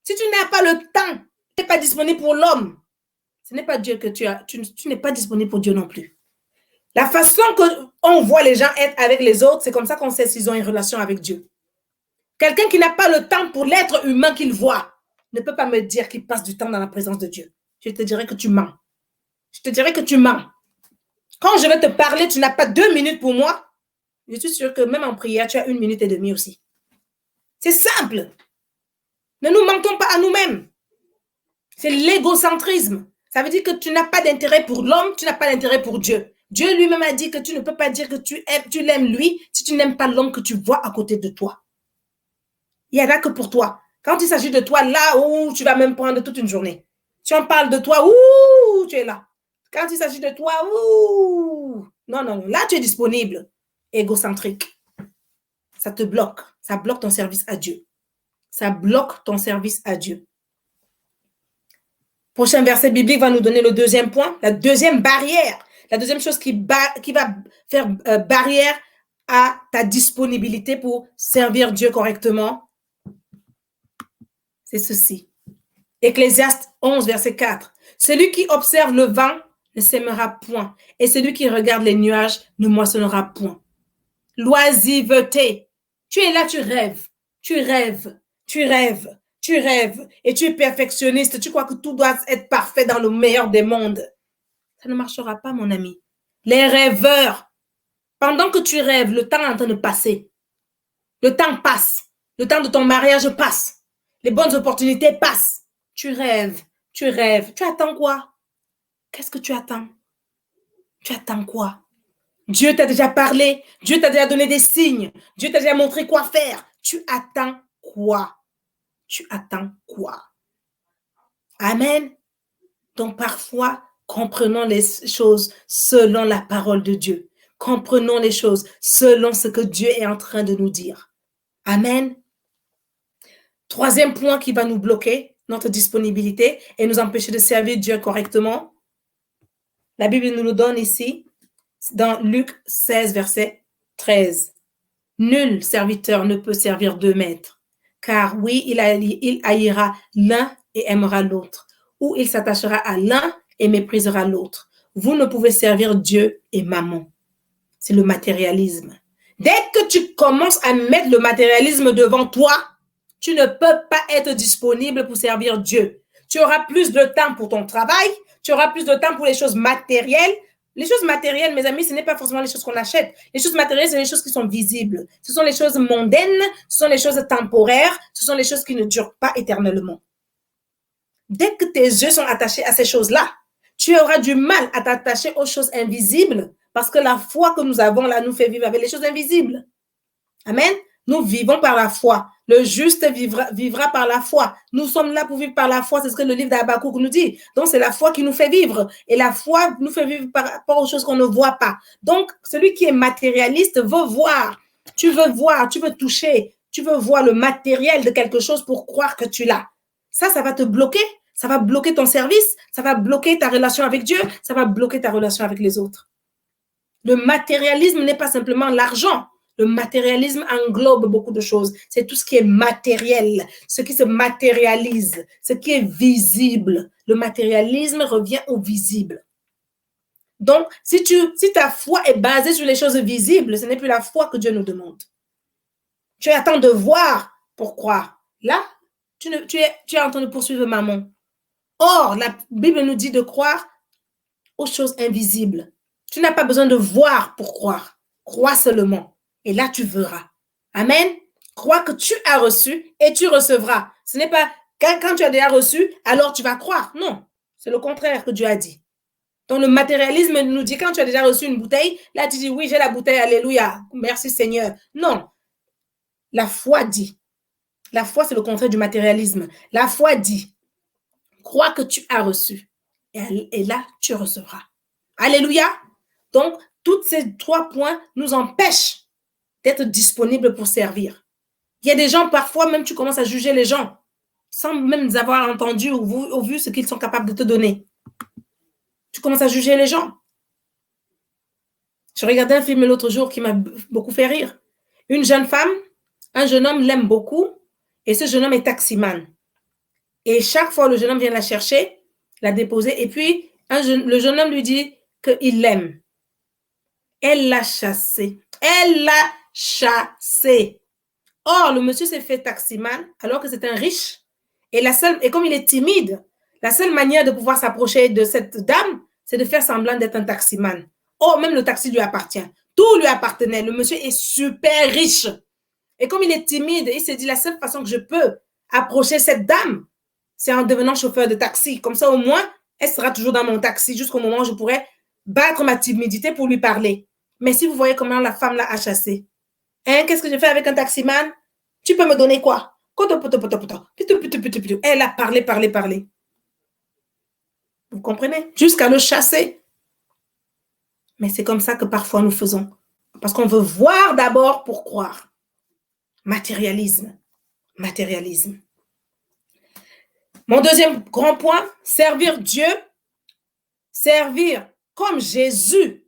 S1: Si tu n'as pas le temps, tu n'es pas disponible pour l'homme, ce n'est pas Dieu que tu as. Tu n'es pas disponible pour Dieu non plus. La façon qu'on voit les gens être avec les autres, c'est comme ça qu'on sait s'ils ont une relation avec Dieu. Quelqu'un qui n'a pas le temps pour l'être humain qu'il voit ne peut pas me dire qu'il passe du temps dans la présence de Dieu. Je te dirais que tu mens. Je te dirais que tu mens. Quand je vais te parler, tu n'as pas 2 minutes pour moi. Je suis sûre que même en prière, tu as 1 minute et demie aussi. C'est simple. Ne nous mentons pas à nous-mêmes. C'est l'égocentrisme. Ça veut dire que tu n'as pas d'intérêt pour l'homme, tu n'as pas d'intérêt pour Dieu. Dieu lui-même a dit que tu ne peux pas dire que tu l'aimes lui si tu n'aimes pas l'homme que tu vois à côté de toi. Il n'y en a que pour toi. Quand il s'agit de toi, là où tu vas même prendre toute une journée. Si on parle de toi, ouh, tu es là. Quand il s'agit de toi, ouh, non, là tu es disponible. Égocentrique. ça te bloque. Ça bloque ton service à Dieu. Ça bloque ton service à Dieu. Prochain verset biblique va nous donner le deuxième point, la deuxième barrière. La deuxième chose qui va faire barrière à ta disponibilité pour servir Dieu correctement, c'est ceci. Ecclésiaste 11, verset 4. Celui qui observe le vent ne sèmera point, et celui qui regarde les nuages ne moissonnera point. L'oisiveté. Tu es là, tu rêves, tu rêves, tu rêves, tu rêves, et tu es perfectionniste, tu crois que tout doit être parfait dans le meilleur des mondes. Ça ne marchera pas, mon ami. Les rêveurs, pendant que tu rêves, le temps est en train de passer. Le temps passe. Le temps de ton mariage passe. Les bonnes opportunités passent. Tu rêves, tu rêves. Tu attends quoi? Qu'est-ce que tu attends? Tu attends quoi? Dieu t'a déjà parlé. Dieu t'a déjà donné des signes. Dieu t'a déjà montré quoi faire. Tu attends quoi? Tu attends quoi? Amen. Donc parfois, comprenons les choses selon la parole de Dieu. Comprenons les choses selon ce que Dieu est en train de nous dire. Amen. Troisième point qui va nous bloquer notre disponibilité et nous empêcher de servir Dieu correctement. La Bible nous le donne ici, dans Luc 16, verset 13. Nul serviteur ne peut servir deux maîtres, car oui, il haïra l'un et aimera l'autre, ou il s'attachera à l'un et méprisera l'autre. Vous ne pouvez servir Dieu et mammon. C'est le matérialisme. Dès que tu commences à mettre le matérialisme devant toi, tu ne peux pas être disponible pour servir Dieu. Tu auras plus de temps pour ton travail, tu auras plus de temps pour les choses matérielles. Les choses matérielles, mes amis, ce n'est pas forcément les choses qu'on achète. Les choses matérielles, c'est les choses qui sont visibles. Ce sont les choses mondaines, ce sont les choses temporaires, ce sont les choses qui ne durent pas éternellement. Dès que tes yeux sont attachés à ces choses-là, tu auras du mal à t'attacher aux choses invisibles parce que la foi que nous avons là nous fait vivre avec les choses invisibles. Amen. Nous vivons par la foi. Le juste vivra par la foi. Nous sommes là pour vivre par la foi. C'est ce que le livre d'Habakkuk nous dit. Donc, c'est la foi qui nous fait vivre. Et la foi nous fait vivre par rapport aux choses qu'on ne voit pas. Donc, celui qui est matérialiste veut voir. Tu veux toucher. Tu veux voir le matériel de quelque chose pour croire que tu l'as. Ça va te bloquer. Ça va bloquer ton service. Ça va bloquer ta relation avec Dieu. Ça va bloquer ta relation avec les autres. Le matérialisme n'est pas simplement l'argent. Le matérialisme englobe beaucoup de choses. C'est tout ce qui est matériel, ce qui se matérialise, ce qui est visible. Le matérialisme revient au visible. Donc, si ta foi est basée sur les choses visibles, ce n'est plus la foi que Dieu nous demande. Tu attends de voir pour croire. Là, tu es en train de poursuivre mammon. Or, la Bible nous dit de croire aux choses invisibles. Tu n'as pas besoin de voir pour croire. Crois seulement. Et là, tu verras. Amen. Crois que tu as reçu et tu recevras. Ce n'est pas quand tu as déjà reçu, alors tu vas croire. Non, c'est le contraire que Dieu a dit. Donc, le matérialisme nous dit quand tu as déjà reçu une bouteille, là, tu dis oui, j'ai la bouteille, alléluia, merci Seigneur. Non, la foi dit. La foi, c'est le contraire du matérialisme. La foi dit, crois que tu as reçu et là, tu recevras. Alléluia. Donc, tous ces trois points nous empêchent d'être disponible pour servir. Il y a des gens, parfois, même tu commences à juger les gens sans même avoir entendu ou vu ce qu'ils sont capables de te donner. Tu commences à juger les gens. Je regardais un film l'autre jour qui m'a beaucoup fait rire. Une jeune femme, un jeune homme l'aime beaucoup et ce jeune homme est taximan. Et chaque fois, le jeune homme vient la chercher, la déposer et puis le jeune homme lui dit qu'il l'aime. Elle l'a chassé. Elle l'a chassé. Or, le monsieur s'est fait taximan alors que c'est un riche. Et comme il est timide, la seule manière de pouvoir s'approcher de cette dame, c'est de faire semblant d'être un taximan. Or, même le taxi lui appartient. Tout lui appartenait. Le monsieur est super riche. Et comme il est timide, il s'est dit, la seule façon que je peux approcher cette dame, c'est en devenant chauffeur de taxi. Comme ça, au moins, elle sera toujours dans mon taxi jusqu'au moment où je pourrai battre ma timidité pour lui parler. Mais si vous voyez comment la femme l'a chassé, hein, qu'est-ce que je fais avec un taximan? Tu peux me donner quoi? Elle a parlé. Vous comprenez? Jusqu'à le chasser. Mais c'est comme ça que parfois nous faisons. Parce qu'on veut voir d'abord pour croire. Matérialisme. Matérialisme. Mon deuxième grand point, servir Dieu, servir comme Jésus.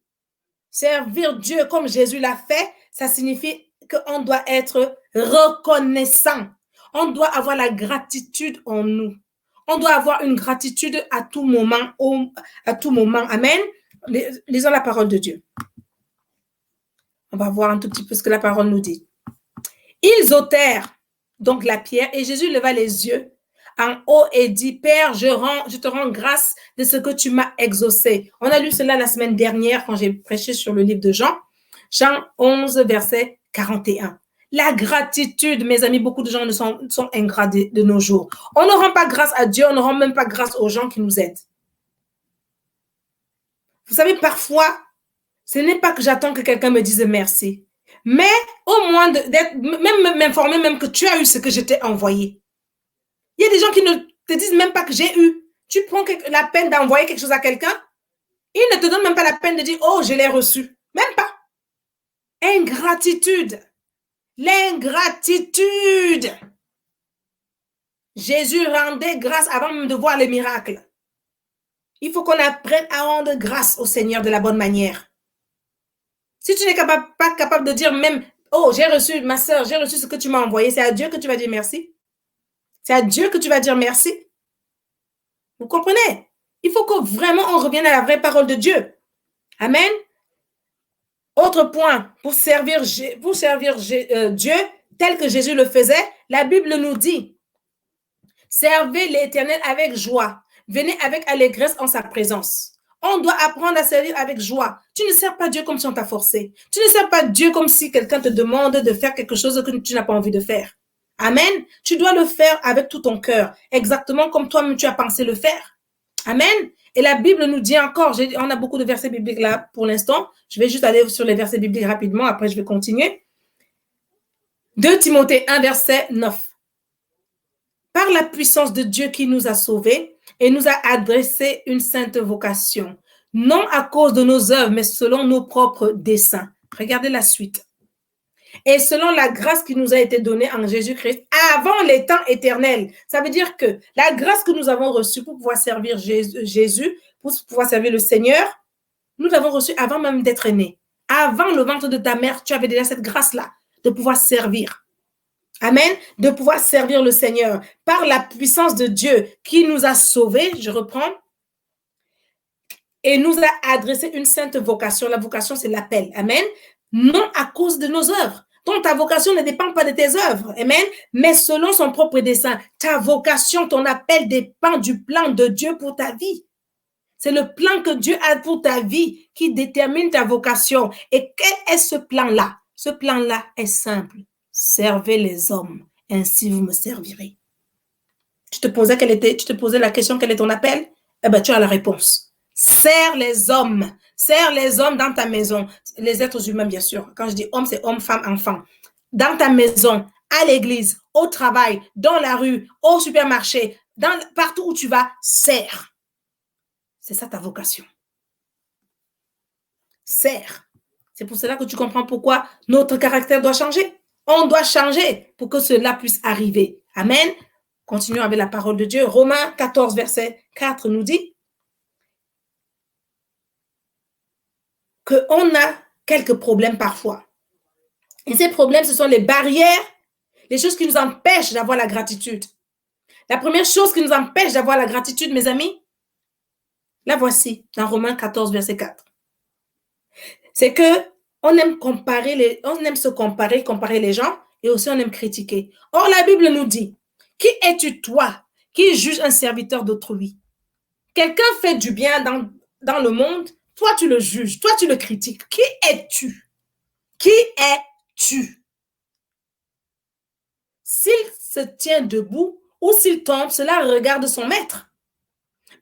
S1: Servir Dieu comme Jésus l'a fait, ça signifie qu'on doit être reconnaissant. On doit avoir la gratitude en nous. On doit avoir une gratitude à tout moment. À tout moment. Amen. Lisons la parole de Dieu. On va voir un tout petit peu ce que la parole nous dit. Ils ôtèrent donc la pierre et Jésus leva les yeux en haut et dit, Père, je te rends grâce de ce que tu m'as exaucé. On a lu cela la semaine dernière quand j'ai prêché sur le livre de Jean. Jean 11, verset 41. La gratitude, mes amis, beaucoup de gens sont ingrats de nos jours. On ne rend pas grâce à Dieu, on ne rend même pas grâce aux gens qui nous aident. Vous savez, parfois, ce n'est pas que j'attends que quelqu'un me dise merci, mais au moins même m'informer même que tu as eu ce que je t'ai envoyé. Il y a des gens qui ne te disent même pas que j'ai eu. Tu prends la peine d'envoyer quelque chose à quelqu'un, il ne te donne même pas la peine de dire, oh, je l'ai reçu. Même pas. Ingratitude. L'ingratitude. Jésus rendait grâce avant même de voir les miracles. Il faut qu'on apprenne à rendre grâce au Seigneur de la bonne manière. Si tu n'es pas capable de dire même, oh, j'ai reçu, ma soeur, j'ai reçu ce que tu m'as envoyé, c'est à Dieu que tu vas dire merci. C'est à Dieu que tu vas dire merci. Vous comprenez? Il faut que vraiment on revienne à la vraie parole de Dieu. Amen. Autre point, pour servir Dieu tel que Jésus le faisait, la Bible nous dit, servez l'Éternel avec joie. Venez avec allégresse en sa présence. On doit apprendre à servir avec joie. Tu ne sers pas Dieu comme si on t'a forcé. Tu ne sers pas Dieu comme si quelqu'un te demande de faire quelque chose que tu n'as pas envie de faire. Amen. Tu dois le faire avec tout ton cœur, exactement comme toi-même tu as pensé le faire. Amen. Et la Bible nous dit encore, on a beaucoup de versets bibliques là pour l'instant. Je vais juste aller sur les versets bibliques rapidement, après je vais continuer. 2 Timothée 1, verset 9. Par la puissance de Dieu qui nous a sauvés et nous a adressé une sainte vocation, non à cause de nos œuvres, mais selon nos propres desseins. Regardez la suite. Et selon la grâce qui nous a été donnée en Jésus-Christ avant les temps éternels. Ça veut dire que la grâce que nous avons reçue pour pouvoir servir Jésus, pour pouvoir servir le Seigneur, nous l'avons reçue avant même d'être nés. Avant le ventre de ta mère, tu avais déjà cette grâce-là de pouvoir servir. Amen. De pouvoir servir le Seigneur par la puissance de Dieu qui nous a sauvés, je reprends, et nous a adressé une sainte vocation. La vocation, c'est l'appel. Amen. Non à cause de nos œuvres. Donc, ta vocation ne dépend pas de tes œuvres. Amen. Mais selon son propre dessein. Ta vocation, ton appel dépend du plan de Dieu pour ta vie. C'est le plan que Dieu a pour ta vie qui détermine ta vocation. Et quel est ce plan-là? Ce plan-là est simple. Servez les hommes, ainsi vous me servirez. Tu te posais la question, quel est ton appel? Eh bien, tu as la réponse. Sers les hommes dans ta maison, les êtres humains, bien sûr. Quand je dis homme, c'est homme, femme, enfant. Dans ta maison, à l'église, au travail, dans la rue, au supermarché, partout où tu vas, sers. C'est ça ta vocation. Sers. C'est pour cela que tu comprends pourquoi notre caractère doit changer. On doit changer pour que cela puisse arriver. Amen. Continuons avec la parole de Dieu. Romains 14, verset 4 nous dit qu'on a quelques problèmes parfois. Et ces problèmes, ce sont les barrières, les choses qui nous empêchent d'avoir la gratitude. La première chose qui nous empêche d'avoir la gratitude, mes amis, la voici dans Romains 14, verset 4. C'est que on aime se comparer les gens, et aussi on aime critiquer. Or, la Bible nous dit, qui es-tu toi qui juge un serviteur d'autrui? Quelqu'un fait du bien dans le monde, toi tu le juges, toi tu le critiques. Qui es-tu? Qui es-tu? S'il se tient debout ou s'il tombe, cela regarde son maître.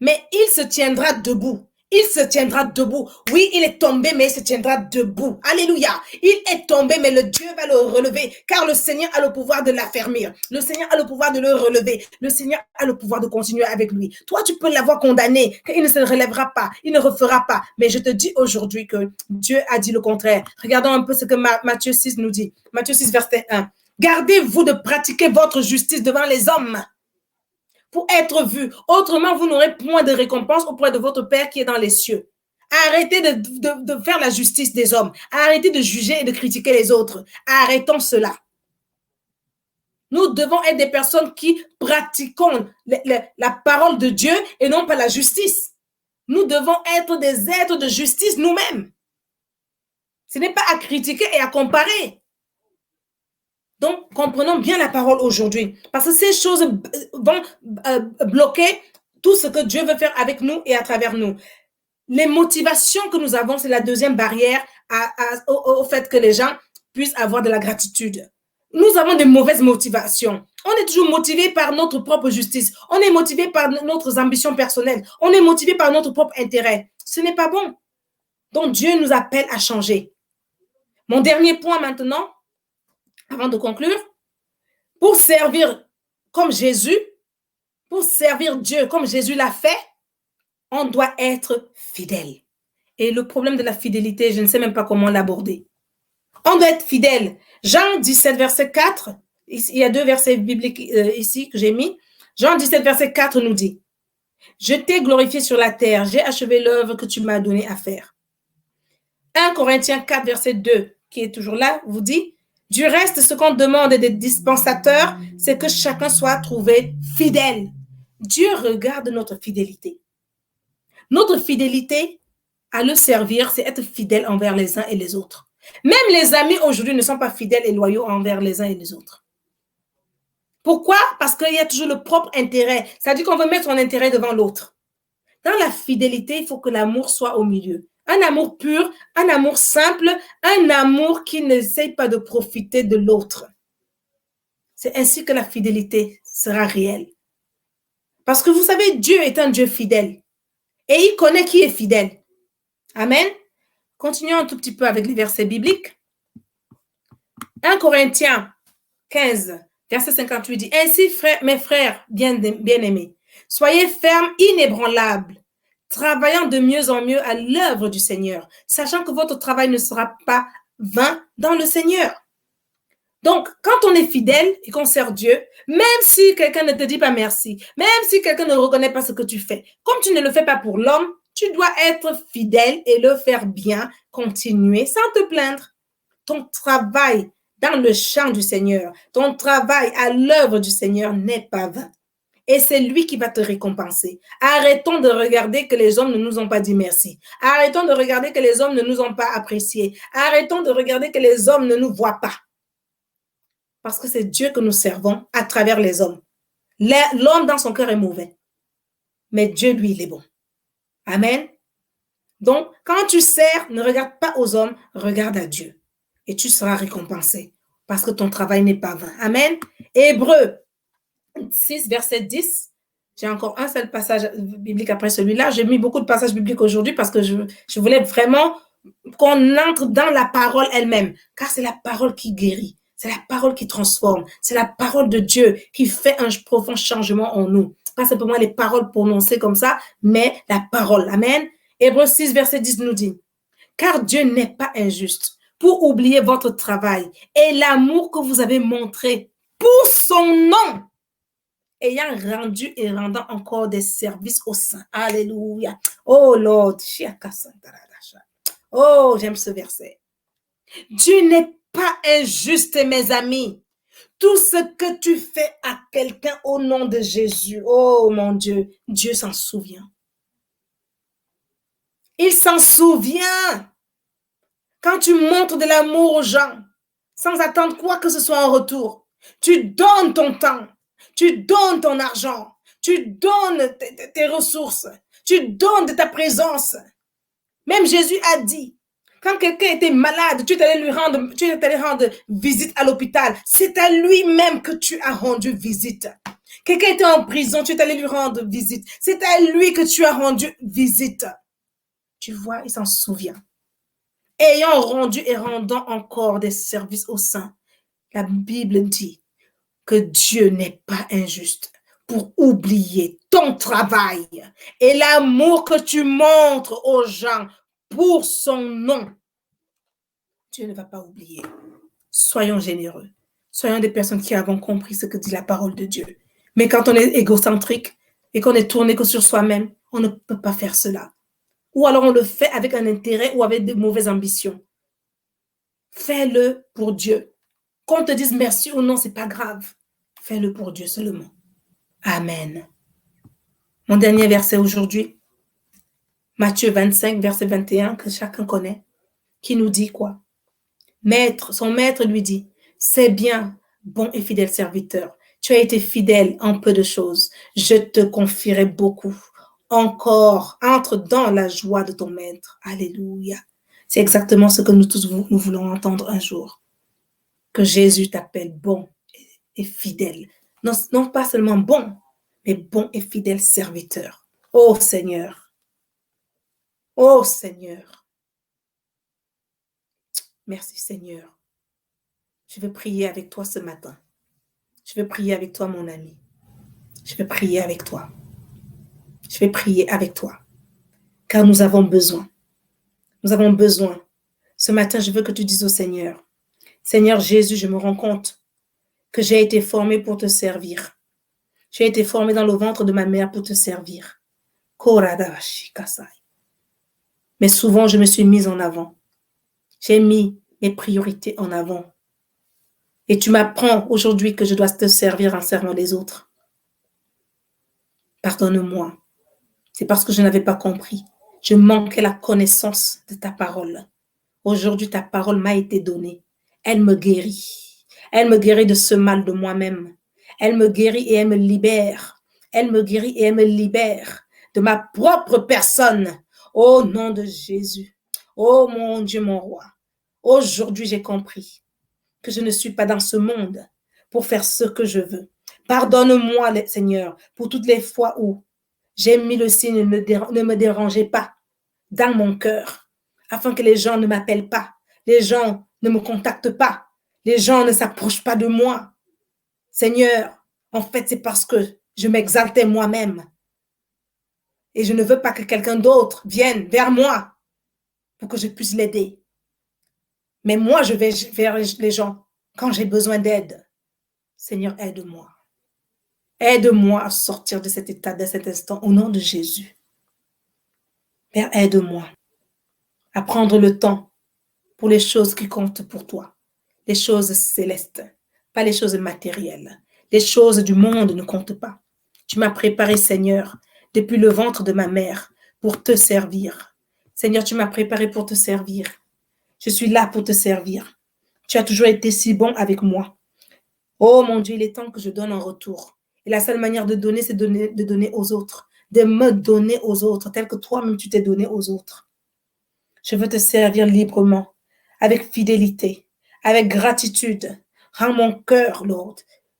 S1: Mais il se tiendra debout. Il se tiendra debout. Oui, il est tombé, mais il se tiendra debout. Alléluia. Il est tombé, mais le Dieu va le relever, car le Seigneur a le pouvoir de l'affermir. Le Seigneur a le pouvoir de le relever. Le Seigneur a le pouvoir de continuer avec lui. Toi, tu peux l'avoir condamné, qu'il ne se relèvera pas, il ne refera pas. Mais je te dis aujourd'hui que Dieu a dit le contraire. Regardons un peu ce que Matthieu 6 nous dit. Matthieu 6, verset 1. Gardez-vous de pratiquer votre justice devant les hommes pour être vus. Autrement, vous n'aurez point de récompense auprès de votre Père qui est dans les cieux. Arrêtez de faire la justice des hommes. Arrêtez de juger et de critiquer les autres. Arrêtons cela. Nous devons être des personnes qui pratiquons la parole de Dieu et non pas la justice. Nous devons être des êtres de justice nous-mêmes. Ce n'est pas à critiquer et à comparer. Donc, comprenons bien la parole aujourd'hui. Parce que ces choses vont bloquer tout ce que Dieu veut faire avec nous et à travers nous. Les motivations que nous avons, c'est la deuxième barrière au fait que les gens puissent avoir de la gratitude. Nous avons de mauvaises motivations. On est toujours motivé par notre propre justice. On est motivé par notre ambition personnelle. On est motivé par notre propre intérêt. Ce n'est pas bon. Donc, Dieu nous appelle à changer. Mon dernier point maintenant, avant de conclure, pour servir comme Jésus, pour servir Dieu comme Jésus l'a fait, on doit être fidèle. Et le problème de la fidélité, je ne sais même pas comment l'aborder. On doit être fidèle. Jean 17, verset 4, il y a 2 versets bibliques ici que j'ai mis. Jean 17, verset 4 nous dit, « Je t'ai glorifié sur la terre, j'ai achevé l'œuvre que tu m'as donné à faire. » 1 Corinthiens 4, verset 2, qui est toujours là, vous dit, « Du reste, ce qu'on demande des dispensateurs, c'est que chacun soit trouvé fidèle. » Dieu regarde notre fidélité. Notre fidélité à le servir, c'est être fidèle envers les uns et les autres. Même les amis aujourd'hui ne sont pas fidèles et loyaux envers les uns et les autres. Pourquoi? Parce qu'il y a toujours le propre intérêt. C'est-à-dire qu'on veut mettre son intérêt devant l'autre. Dans la fidélité, il faut que l'amour soit au milieu. Un amour pur, un amour simple, un amour qui n'essaye pas de profiter de l'autre. C'est ainsi que la fidélité sera réelle. Parce que vous savez, Dieu est un Dieu fidèle. Et il connaît qui est fidèle. Amen. Continuons un tout petit peu avec les versets bibliques. 1 Corinthiens 15, verset 58 dit, « Ainsi, mes frères bien-aimés, soyez fermes, inébranlables, travaillant de mieux en mieux à l'œuvre du Seigneur, sachant que votre travail ne sera pas vain dans le Seigneur. » Donc, quand on est fidèle et qu'on sert Dieu, même si quelqu'un ne te dit pas merci, même si quelqu'un ne reconnaît pas ce que tu fais, comme tu ne le fais pas pour l'homme, tu dois être fidèle et le faire bien, continuer sans te plaindre. Ton travail dans le champ du Seigneur, ton travail à l'œuvre du Seigneur n'est pas vain. Et c'est lui qui va te récompenser. Arrêtons de regarder que les hommes ne nous ont pas dit merci. Arrêtons de regarder que les hommes ne nous ont pas appréciés. Arrêtons de regarder que les hommes ne nous voient pas. Parce que c'est Dieu que nous servons à travers les hommes. L'homme dans son cœur est mauvais. Mais Dieu, lui, il est bon. Amen. Donc, quand tu sers, ne regarde pas aux hommes, regarde à Dieu. Et tu seras récompensé. Parce que ton travail n'est pas vain. Amen. Hébreux 6, verset 10. J'ai encore un seul passage biblique après celui-là. J'ai mis beaucoup de passages bibliques aujourd'hui parce que je voulais vraiment qu'on entre dans la parole elle-même. Car c'est la parole qui guérit. C'est la parole qui transforme. C'est la parole de Dieu qui fait un profond changement en nous. Pas simplement les paroles prononcées comme ça, mais la parole. Amen. Hébreux 6, verset 10 nous dit, « Car Dieu n'est pas injuste pour oublier votre travail et l'amour que vous avez montré pour son nom, ayant rendu et rendant encore des services aux saints. » Alléluia. Oh Lord. Oh, j'aime ce verset. Dieu n'est pas injuste, mes amis. Tout ce que tu fais à quelqu'un au nom de Jésus, oh mon Dieu, Dieu s'en souvient. Il s'en souvient. Quand tu montres de l'amour aux gens, sans attendre quoi que ce soit en retour, tu donnes ton temps, tu donnes ton argent, tu donnes tes ressources, tu donnes de ta présence. Même Jésus a dit, quand quelqu'un était malade, tu es allé rendre visite à l'hôpital. C'est à lui-même que tu as rendu visite. Quelqu'un était en prison, tu es allé lui rendre visite. C'est à lui que tu as rendu visite. Tu vois, il s'en souvient. Ayant rendu et rendant encore des services aux saints, la Bible dit que Dieu n'est pas injuste pour oublier ton travail et l'amour que tu montres aux gens pour son nom. Dieu ne va pas oublier. Soyons généreux. Soyons des personnes qui avons compris ce que dit la parole de Dieu. Mais quand on est égocentrique et qu'on est tourné que sur soi-même, on ne peut pas faire cela. Ou alors on le fait avec un intérêt ou avec de mauvaises ambitions. Fais-le pour Dieu. Qu'on te dise merci ou non, c'est pas grave. Fais-le pour Dieu seulement. Amen. Mon dernier verset aujourd'hui, Matthieu 25, verset 21, que chacun connaît, qui nous dit quoi? Son maître lui dit, c'est bien, bon et fidèle serviteur. Tu as été fidèle en peu de choses. Je te confierai beaucoup. Encore, entre dans la joie de ton maître. Alléluia. C'est exactement ce que nous tous nous voulons entendre un jour. Que Jésus t'appelle bon et fidèle. Non pas seulement bon, mais bon et fidèle serviteur. Oh Seigneur. Oh Seigneur. Merci Seigneur. Je veux prier avec toi ce matin. Je veux prier avec toi, mon ami. Je veux prier avec toi. Je vais prier avec toi. Car nous avons besoin. Nous avons besoin. Ce matin, je veux que tu dises au Seigneur, Seigneur Jésus, je me rends compte que j'ai été formé pour te servir. J'ai été formé dans le ventre de ma mère pour te servir. Mais souvent, je me suis mise en avant. J'ai mis mes priorités en avant. Et tu m'apprends aujourd'hui que je dois te servir en servant les autres. Pardonne-moi. C'est parce que je n'avais pas compris. Je manquais la connaissance de ta parole. Aujourd'hui, ta parole m'a été donnée. Elle me guérit. Elle me guérit de ce mal de moi-même. Elle me guérit et elle me libère. Elle me guérit et elle me libère de ma propre personne. Au nom de Jésus. Oh mon Dieu, mon roi. Aujourd'hui, j'ai compris que je ne suis pas dans ce monde pour faire ce que je veux. Pardonne-moi, Seigneur, pour toutes les fois où j'ai mis le signe ne me dérangez pas dans mon cœur, afin que les gens ne m'appellent pas, les gens ne me contactent pas, les gens ne s'approchent pas de moi. Seigneur, en fait, c'est parce que je m'exaltais moi-même et je ne veux pas que quelqu'un d'autre vienne vers moi pour que je puisse l'aider. Mais moi, je vais vers les gens quand j'ai besoin d'aide. Seigneur, aide-moi. Aide-moi à sortir de cet état, de cet instant, au nom de Jésus. Père, aide-moi à prendre le temps pour les choses qui comptent pour toi, les choses célestes, pas les choses matérielles. Les choses du monde ne comptent pas. Tu m'as préparé, Seigneur, depuis le ventre de ma mère pour te servir. Seigneur, tu m'as préparé pour te servir. Je suis là pour te servir. Tu as toujours été si bon avec moi. Oh mon Dieu, il est temps que je donne en retour. Et la seule manière de donner, c'est de donner aux autres, de me donner aux autres, tel que toi-même tu t'es donné aux autres. Je veux te servir librement, avec fidélité, avec gratitude. Rends mon cœur, Lord.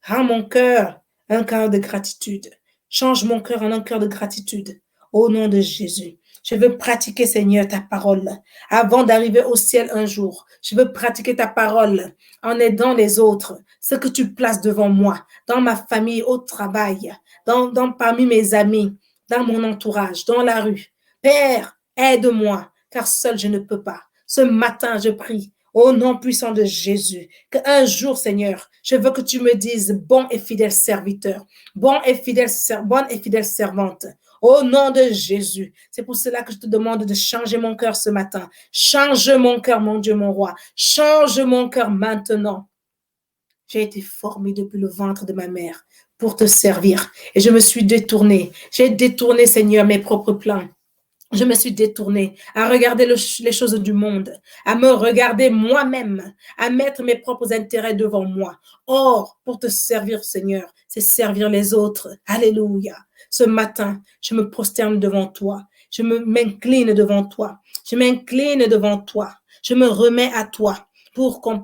S1: Rends mon cœur un cœur de gratitude. Change mon cœur en un cœur de gratitude. Au nom de Jésus. Je veux pratiquer, Seigneur, ta parole. Avant d'arriver au ciel un jour, je veux pratiquer ta parole en aidant les autres. Ce que tu places devant moi, dans ma famille, au travail, parmi mes amis, dans mon entourage, dans la rue. Père, aide-moi, car seul je ne peux pas. Ce matin, je prie au nom puissant de Jésus, qu'un jour, Seigneur, je veux que tu me dises bon et fidèle serviteur, bonne et fidèle servante. Au nom de Jésus. C'est pour cela que je te demande de changer mon cœur ce matin. Change mon cœur, mon Dieu, mon roi. Change mon cœur maintenant. J'ai été formée depuis le ventre de ma mère pour te servir. Et je me suis détournée. J'ai détourné, Seigneur, mes propres plans. Je me suis détournée à regarder les choses du monde, à me regarder moi-même, à mettre mes propres intérêts devant moi. Or, pour te servir, Seigneur, c'est servir les autres. Alléluia. Ce matin, je me prosterne devant toi. Je m'incline devant toi. Je m'incline devant toi. Je me remets à toi.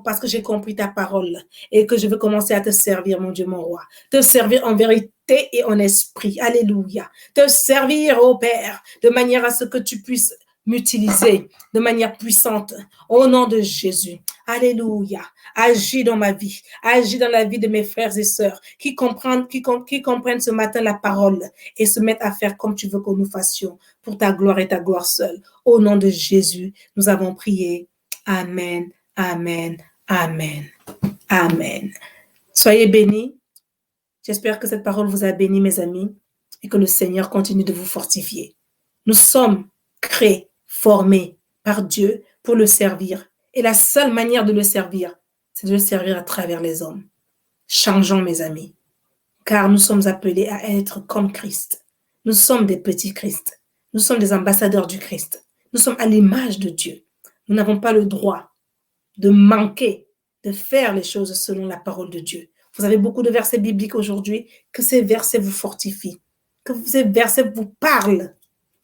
S1: Parce que j'ai compris ta parole et que je veux commencer à te servir, mon Dieu, mon roi. Te servir en vérité et en esprit. Alléluia. Te servir, ô Père, de manière à ce que tu puisses m'utiliser de manière puissante. Au nom de Jésus. Alléluia. Agis dans ma vie. Agis dans la vie de mes frères et sœurs qui comprennent ce matin la parole et se mettent à faire comme tu veux que nous fassions pour ta gloire et ta gloire seule. Au nom de Jésus, nous avons prié. Amen. Amen. Amen. Amen. Soyez bénis. J'espère que cette parole vous a bénis, mes amis, et que le Seigneur continue de vous fortifier. Nous sommes créés, formés par Dieu pour le servir. Et la seule manière de le servir, c'est de le servir à travers les hommes. Changeons, mes amis, car nous sommes appelés à être comme Christ. Nous sommes des petits Christ. Nous sommes des ambassadeurs du Christ. Nous sommes à l'image de Dieu. Nous n'avons pas le droit de manquer, de faire les choses selon la parole de Dieu. Vous avez beaucoup de versets bibliques aujourd'hui, que ces versets vous fortifient, que ces versets vous parlent.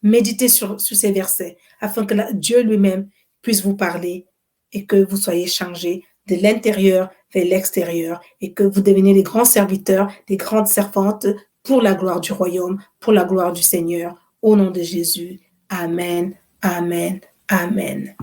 S1: Méditez sur ces versets afin que Dieu lui-même puisse vous parler et que vous soyez changés de l'intérieur vers l'extérieur et que vous deveniez des grands serviteurs, des grandes servantes pour la gloire du royaume, pour la gloire du Seigneur. Au nom de Jésus. Amen, amen, amen.